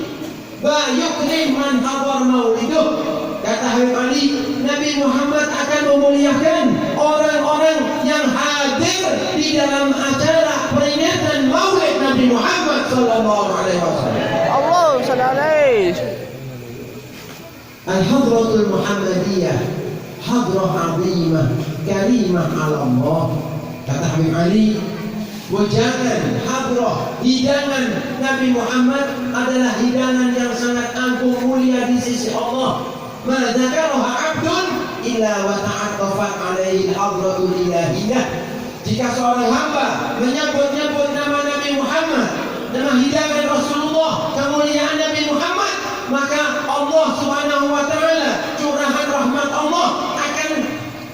Ba yukrim man hadar mauliduh. Kata Habib Ali, Nabi Muhammad akan memuliakan orang-orang yang hadir di dalam acara peringatan Maulid Nabi Muhammad sallallahu alaihi wasallam. Allahumma sholli alaihi. Al-Hadratul Muhammadiyah hadrah 'azimah karimah 'ala Allah. Kata Habib Ali, wajangan hadrah hidangan Nabi Muhammad adalah hidangan yang sangat agung mulia di sisi Allah. Ma dzakaraha 'abdun illa wa ta'aqqafat 'alaihi al-hadratul ilahiyah. Jika seorang hamba menyebut-nyebut nama Nabi Muhammad, nama hidangan Rasulullah, kemuliaan Nabi Muhammad, maka Allah Subhanahu wa taala, curahan rahmat Allah akan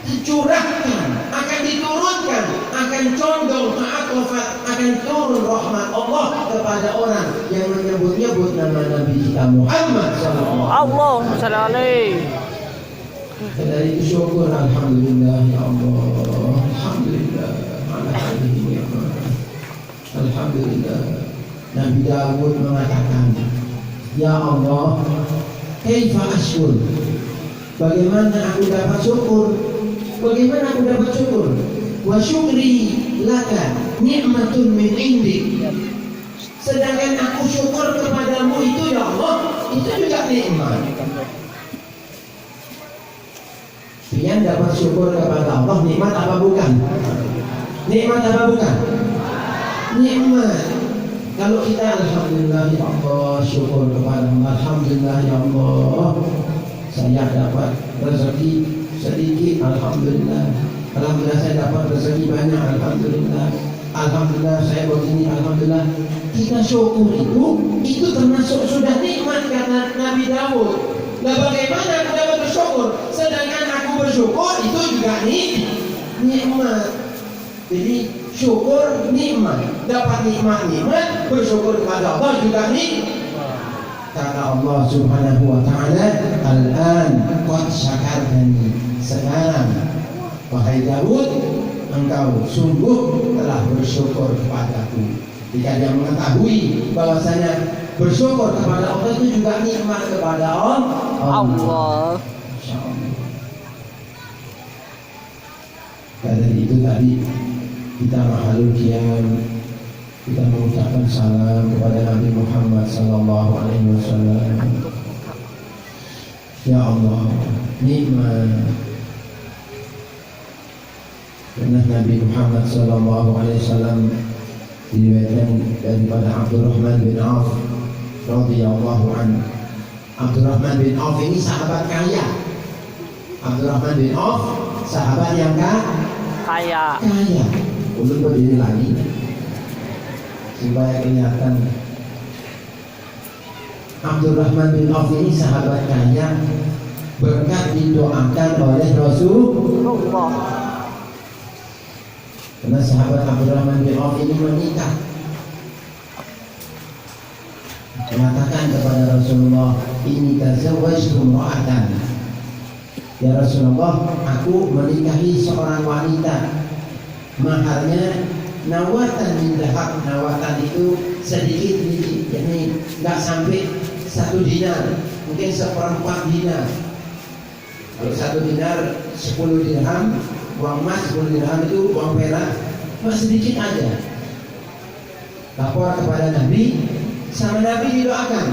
dicurahkan, akan diturunkan, akan condong ta'aqqafat, akan turun rahmat Allah kepada orang yang menyebut-nyebut nama Nabi kita Muhammad sallallahu alaihi wasallam. Allahumma sholli alaihi. Dari itu syukur, alhamdulillah ya Allah, alhamdulillah ala hadhihi ni'mah. Alhamdulillah. Nabi Dawud mengatakan, ya Allah, kaifa ashkur? Bagaimana aku dapat syukur? Bagaimana aku dapat syukur? Wa syukri laka ni'matun min indik. Sedangkan aku syukur kepadamu itu ya Allah, itu juga nikmat. Pian dapat syukur kepada Allah, nikmat apa bukan? Nikmat apa bukan? Nikmat. Kalau kita alhamdulillah ya Allah, syukur kepada Allah, alhamdulillah ya Allah, saya dapat rezeki sedikit, alhamdulillah. Alhamdulillah saya dapat rezeki banyak, alhamdulillah. Alhamdulillah saya begini, alhamdulillah. Kita syukur itu termasuk sudah nikmat kata Nabi Dawud. Nah bagaimana aku dapat bersyukur? Sedangkan aku bersyukur itu juga nikmat. Jadi syukur nikmat, dapat nikmat, bersyukur kepada Allah juga nikmat. Kata Allah Subhanahu wa taala, al-an qad syakartani. Sekarang wahai Daud, engkau sungguh telah bersyukur kepadaku. Jika dia mengetahui bahwasanya bersyukur kepada Allah itu juga nikmat kepada Allah. Insyaallah. Dari itu tadi kita mahalul qiyam, kita mengucapkan salam kepada Nabi Muhammad sallallahu alaihi wasallam. Ya Allah, nikmat. Karena Nabi Muhammad sallallahu alaihi wasallam diriwayatkan daripada Abdurrahman bin Auf radhiyallahu anhu. Abdurrahman bin Auf ini sahabat kaya. Abdurrahman bin Auf sahabat yang kaya. Ulun berdiri lagi supaya kelihatan. Abdurrahman bin Auf ini sahabat kaya, berkat didoakan oleh Rasulullah. Karena sahabat Abdurrahman bin Auf ini menikah, mengatakan kepada Rasulullah, ini tazawwajtu imra'atan. Ya Rasulullah, aku menikahi seorang wanita. Maharnya nawatan min dhahab. Nawatan itu sedikit biji, yakni enggak sampai 1 dinar, mungkin 1/4 dinar. Kalau 1 dinar 10 dirham, uang emas 10 dirham itu uang perak, cuma sedikit aja. lapor kepada Nabi, sama Nabi didoakan,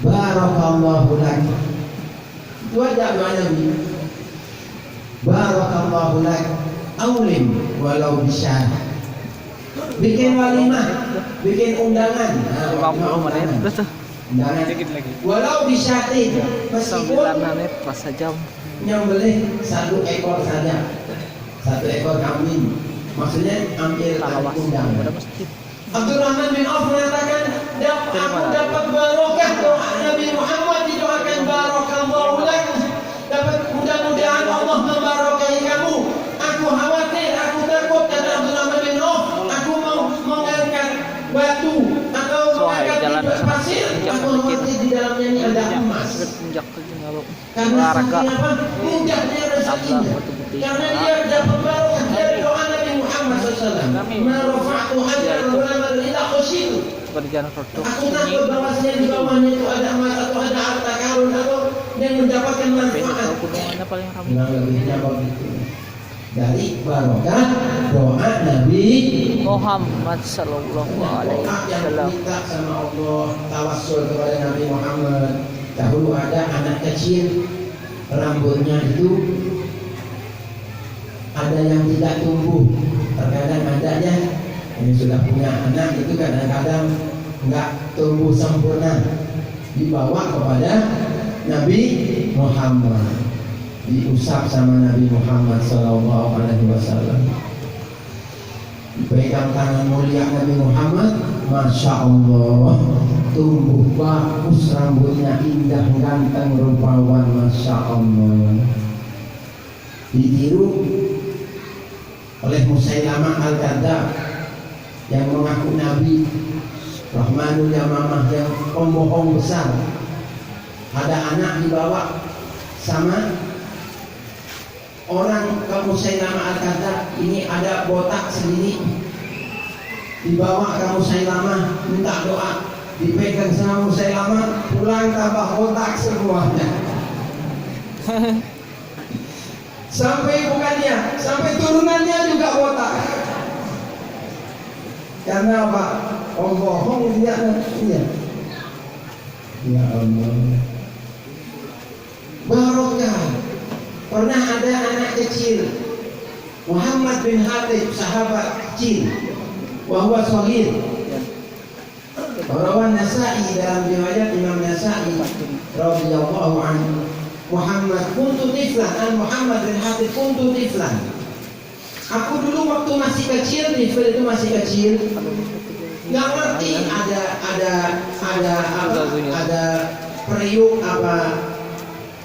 barakallahu lak. Itu aja doa Nabi, barakallahu lak, aulim walau bisyah. Bikin walimah, bikin undangan. 50 menit tuh. Undangan. Walau bisyatin, 9 meskipun menit pas sejam. nyembelih 1 ekor saja, 1 ekor kambing. Maksudnya ambil Talawas undangan. pada masjid. Abdurrahman bin Auf mengatakan, aku dapat barokah doa Nabi Muhammad didoakan barakallahu lak. Dapat mudah-mudahan Allah membarokahi kamu. Aku khawatir, aku takut, kata Abdurrahman bin Auf, aku mau mengangkat batu atau mengangkat jalan pasir, aku khawatir di dalamnya ini ada emas. Injak tuh ngalo. Karena Olahraga. saking apa? Mudahnya rezekinya. Karena dia dapat barokah dari doa Nabi Muhammad SAW. Ma rafa'tu hajar ulama ila khusyitu. Berjalan rodo. Aku takut bahwasanya di bawahnya itu ada emas atau ada harta karun atau yang mendapatkan manfaat. Gunungannya paling ramai. Kurang lebihnya begitu. Dari barokah doa Nabi Muhammad sallallahu alaihi doa yang wasallam. minta sama Allah, tawassul kepada Nabi Muhammad. Dahulu ada anak kecil, rambutnya itu ada yang tidak tumbuh. Terkadang ada ya, yang sudah punya anak itu kadang-kadang nggak tumbuh sempurna. Dibawa kepada Nabi Muhammad, diusap sama Nabi Muhammad Sallallahu Alaihi Wasallam. Pegang tangan mulia Nabi Muhammad, masya Allah, tumbuh bagus, rambutnya indah, ganteng, rupawan, masya Allah. Ditiru oleh Musailamah Al-Kadzdzab yang mengaku Nabi, Rahmanul Yamamah yang pembohong besar. Ada anak dibawa sama orang ke Musailamah Al-Kadzdzab, ini ada botak segini, dibawa ke Musailamah, minta doa, dipegang sama Musailamah, pulang tambah botak semuanya. Sampai bukannya, sampai turunannya juga botak. Karena apa? Pembohong dia. Ya Allah. Barokah. Pernah ada anak kecil, Muhammad bin Hatib, sahabat kecil, wahwa shahid. Rawan Nasa'i dalam riwayat Imam Nasa'i radhiyallahu anhu, Muhammad kuntu tiflan, Muhammad bin Hatib kuntu tiflan. Aku dulu waktu masih kecil, tifl itu masih kecil, nggak ngerti ada periuk apa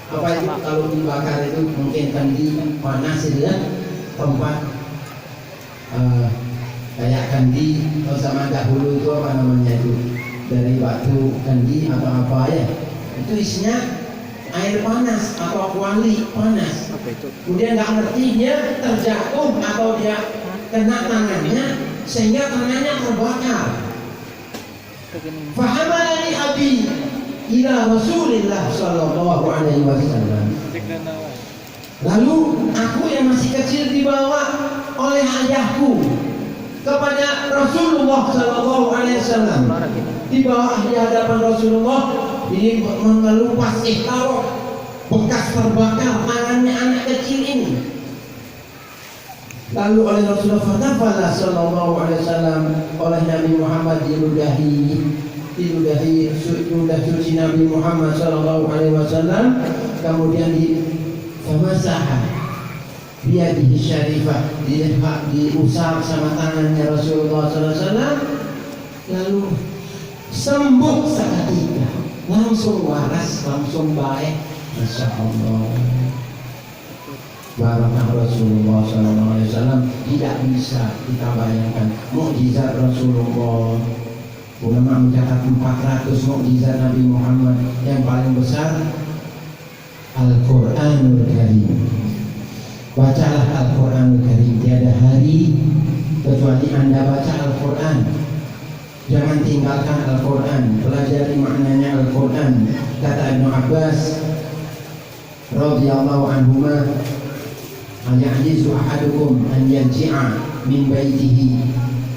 itu kalau dibakar itu mungkin kandi panas itu ya, tempat kayak kandi atau sama dahulu itu apa namanya itu dari batu kandi atau apa ya, itu isinya air panas atau kuali panas. Kemudian nggak ngerti dia terjatuh atau dia kena tangannya sehingga tangannya terbakar. Fahamalani abi ila Rasulillah sallallahu alaihi wasallam. Lalu aku yang masih kecil dibawa oleh ayahku kepada Rasulullah sallallahu alaihi wasallam. Dibawa di hadapan Rasulullah, ini mengelupas ihtarok, bekas terbakar tangannya anak kecil ini. Lalu oleh Rasulullah fatafala sallallahu alaihi wasallam, oleh Nabi Muhammad diludahi suci Nabi Muhammad sallallahu alaihi wasallam, kemudian famasaha biyadihi syarifah, diusap sama tangannya Rasulullah sallallahu alaihi wasallam, lalu sembuh seketika, langsung waras, langsung baik. Masya Allah. Barakah Rasulullah sallallahu alaihi wasallam, tidak bisa kita bayangkan mukjizat Rasulullah. Ulama mencatat 400 mukjizat Nabi Muhammad. Yang paling besar Al-Quranul Karim. Bacalah Al-Quranul Karim, tiada hari kecuali Anda baca Al-Quran. Jangan tinggalkan Al-Quran, pelajari maknanya Al-Quran. Kata Ibnu Abbas radhiyallahu anhuma, "Ayajizu ahadukum an yarji'a min baitihi."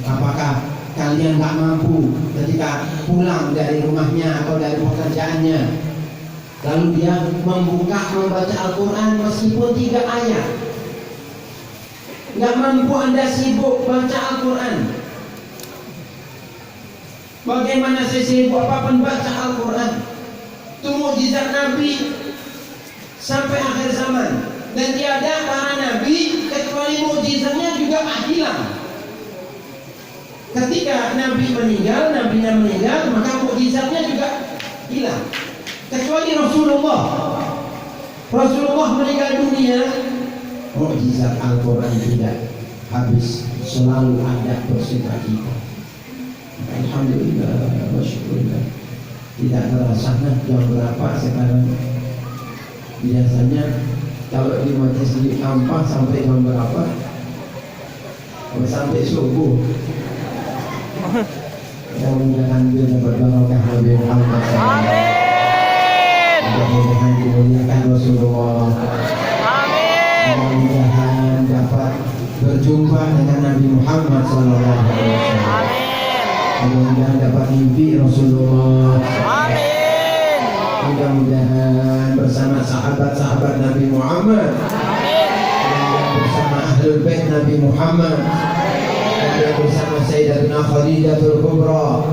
Apakah kalian nggak mampu ketika pulang dari rumahnya atau dari pekerjaannya, lalu dia membaca Al-Quran meskipun 3 ayat. Nggak mampu Anda sibuk baca Al-Quran. Bagaimana saya sibuk apapun baca Al-Quran? Itu mukjizat Nabi sampai akhir zaman. Dan tiada para nabi kecuali mukjizatnya juga hilang. Ketika Nabi nabinya meninggal, maka mukjizatnya juga hilang. Kecuali Rasulullah meninggal dunia, mukjizat Al-Quran tidak habis, selalu ada bersama kita. Alhamdulillah, masyaallah. Tidak terasa jam berapa sekarang. Biasanya kalau di majelis di Ampah sampai jam berapa? Sampai subuh. Mudah-mudahan dia dapat barokah Nabi Muhammad. Amin. Mudah-mudahan dimuliakan Rasulullah. Amin. Mudah-mudahan dapat berjumpa dengan Nabi Muhammad sallallahu alaihi wasallam. Amin. Mudah-mudahan dapat mimpi Rasulullah. Amin. Mudah-mudahan bersama sahabat-sahabat Nabi Muhammad. Amin. Bersama Ahlul Bait Nabi Muhammad. Dan bersama Sayyidatuna Khadijatul Kubra.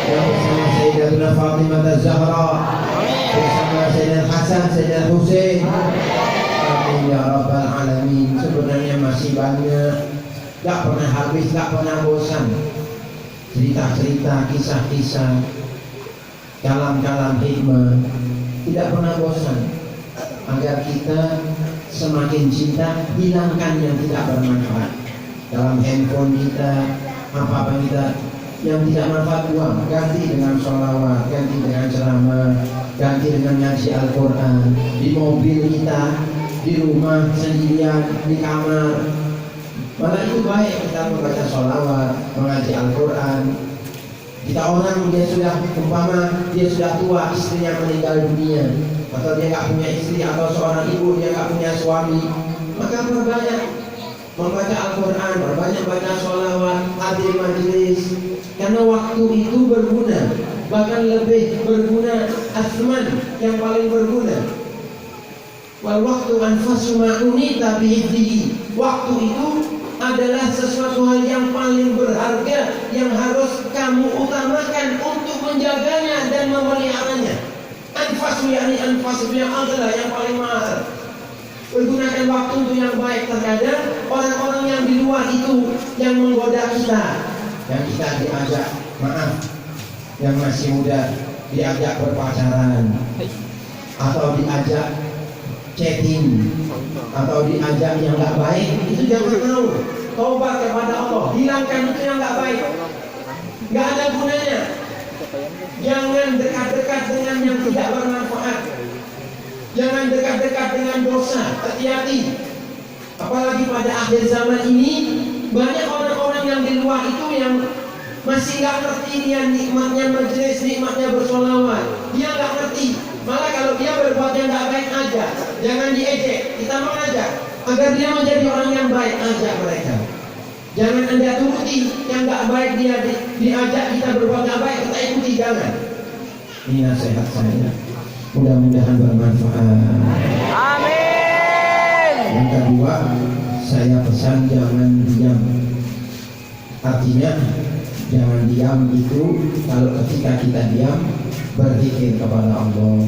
Dan bersama Sayyidatuna Fatimah Az-Zahra. Bersama Sayyidina Hasan, Sayyidina Husain. Amin ya Rabbal Alamin. Sebenarnya masih banyak, gak pernah habis, gak pernah bosan. Cerita-cerita, kisah-kisah, kalam-kalam hikmah, tidak pernah bosan. Agar kita semakin cinta, hilangkan yang tidak bermanfaat. Dalam handphone kita, apa-apa kita yang tidak manfaat buang, ganti dengan sholawat, ganti dengan ceramah, ganti dengan ngaji Al-Quran. Di mobil kita, di rumah sendirian, di kamar, malah itu baik kita membaca sholawat, mengaji Al-Quran. Kita orang dia sudah tua, istrinya meninggal dunia, atau dia nggak punya istri, atau seorang ibu dia nggak punya suami, maka perbanyak membaca Al-Quran, perbanyak baca sholawat, hadir majelis, karena waktu itu berguna, bahkan lebih berguna asman yang paling berguna. Wal waktu anfasu ma'unita bi'iddihi. Waktu itu adalah sesuatu hal yang paling berharga yang harus kamu utamakan untuk menjaganya dan memeliharanya. Anfasu yakni anfasu yang adalah yang paling mahal. Pergunakan waktu untuk yang baik. Terkadang orang-orang yang di luar itu yang menggoda kita, yang kita diajak, maaf, yang masih muda diajak berpacaran, atau diajak chatting, atau diajak yang nggak baik, itu jangan mau. Taubat kepada Allah, hilangkan itu yang nggak baik, nggak ada gunanya. Jangan dekat-dekat dengan yang tidak bermanfaat. Jangan dekat-dekat dengan dosa. Hati-hati. Apalagi pada akhir zaman ini, banyak orang-orang yang di luar itu yang masih nggak ngerti dia nikmatnya majelis, nikmatnya bersolawat. Dia nggak ngerti. Malah kalau dia berbuat yang nggak baik aja, jangan diejek. Kita mengajak agar dia menjadi orang yang baik, ajak mereka. Jangan Anda turuti yang nggak baik, dia diajak kita berbuat nggak baik, kita ikuti, jangan. Ini nasihat saya. Mudah-mudahan bermanfaat. Amin. Yang kedua, saya pesan jangan diam. Artinya jangan diam itu kalau ketika kita diam berzikir kepada Allah,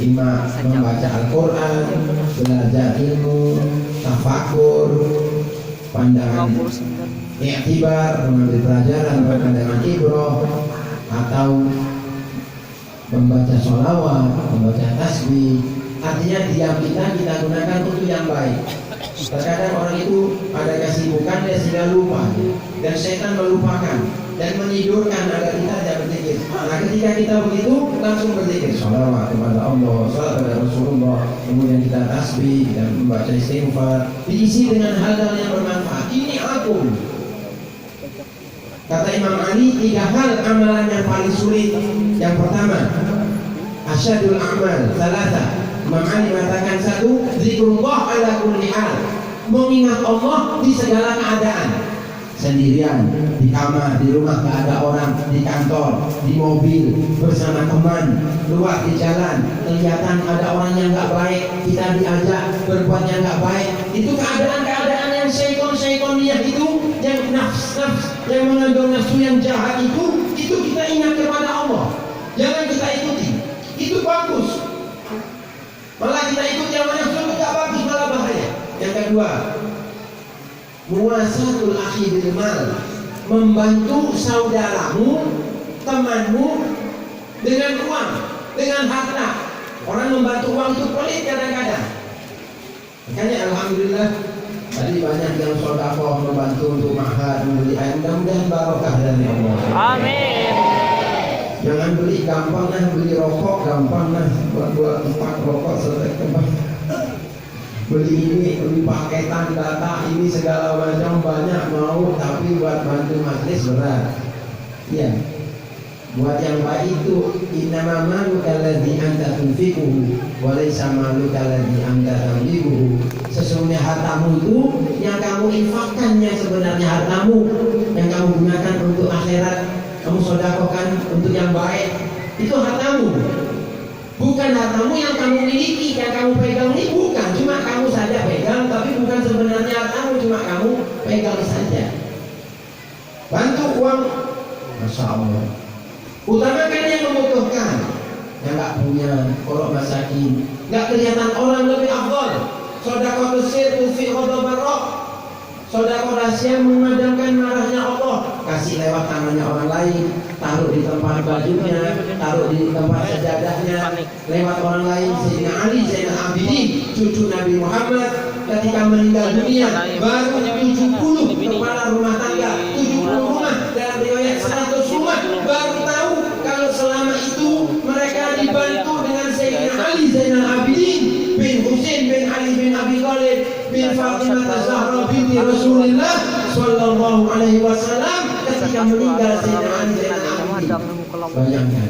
membaca Al-Quran, belajar ilmu, tafakur, pandangan i'tibar, mengambil pelajaran, pandangan ibrah, atau membaca sholawat, membaca tasbih. Artinya diam kita gunakan untuk yang baik. Terkadang orang itu ada kesibukan dia sehingga lupa, dan setan melupakan dan menidurkan agar kita tidak berzikir. Nah, ketika kita begitu langsung berzikir, sholawat kepada Allah, sholawat kepada Rasulullah, kemudian kita tasbih dan membaca istighfar, diisi dengan hal-hal yang bermanfaat. Ini agung. Kata Imam Ali, 3 hal amalan yang paling sulit. Yang pertama, asyadul amal, salasa. Imam Ali mengatakan 1, zikrullah ala kulli hal, mengingat Allah di segala keadaan. sendirian di kamar, di rumah nggak ada orang, di kantor, di mobil bersama teman, keluar di jalan kelihatan ada orang yang nggak baik, kita diajak berbuat yang nggak baik. Itu keadaan-keadaan yang syaiton-syaitoniyah itu, yang nafs-nafs yang mengandung nafsu yang jahat itu kita ingat kepada Allah, jangan kita ikuti. Itu bagus. Malah kita ikuti yang nafsu itu nggak bagus, malah bahaya. Yang kedua, muasatul akhi bil mal, membantu saudaramu, temanmu dengan uang, dengan harta. Orang membantu uang itu pelit kadang-kadang. Makanya alhamdulillah tadi banyak yang sedekah membantu untuk mahar, membeli air. Mudah-mudahan barokah dari Allah. Amin. Jangan beli gampang lah, beli rokok gampang lah, buat 4 rokok selesai kembang. Beli ini, beli paketan data ini segala macam banyak mau, tapi buat bantu majelis berat. Iya. Buat yang baik itu innama maluka alladzi anta tunfiquhu wa laysa maluka alladzi anta tamlikuhu. Sesungguhnya hartamu itu yang kamu infakkan, yang sebenarnya hartamu yang kamu gunakan untuk akhirat, kamu sedekahkan untuk yang baik, itu hartamu. Bukan hartamu yang kamu miliki, yang kamu pegang ini bukan, cuma kamu saja pegang, tapi bukan sebenarnya hartamu, cuma kamu pegang saja. Bantu uang, Masya Allah. Utamakan yang membutuhkan, yang nggak punya, kalau masakin, nggak kelihatan orang lebih afdal. Sedekah sir tufi ghadabar rabb. Sedekah rahasia memadamkan marahnya Allah. Kasih lewat tangannya orang lain, taruh di tempat bajunya, taruh di tempat sajadahnya, lewat orang lain. Sayyidina Ali Zainal Abidin, cucu Nabi Muhammad, ketika meninggal dunia baru 70 kepala rumah tangga, 70 rumah, dalam riwayat 100 rumah, baru tahu kalau selama itu mereka dibantu dengan Sayyidina Ali Zainal Abidin bin Husain bin Ali bin Abi Thalib bin Fatimah Az-Zahra binti Rasulullah sallallahu alaihi wasallam ketika meninggal Sayyidina Ali Zainal Abidin. Bayangkan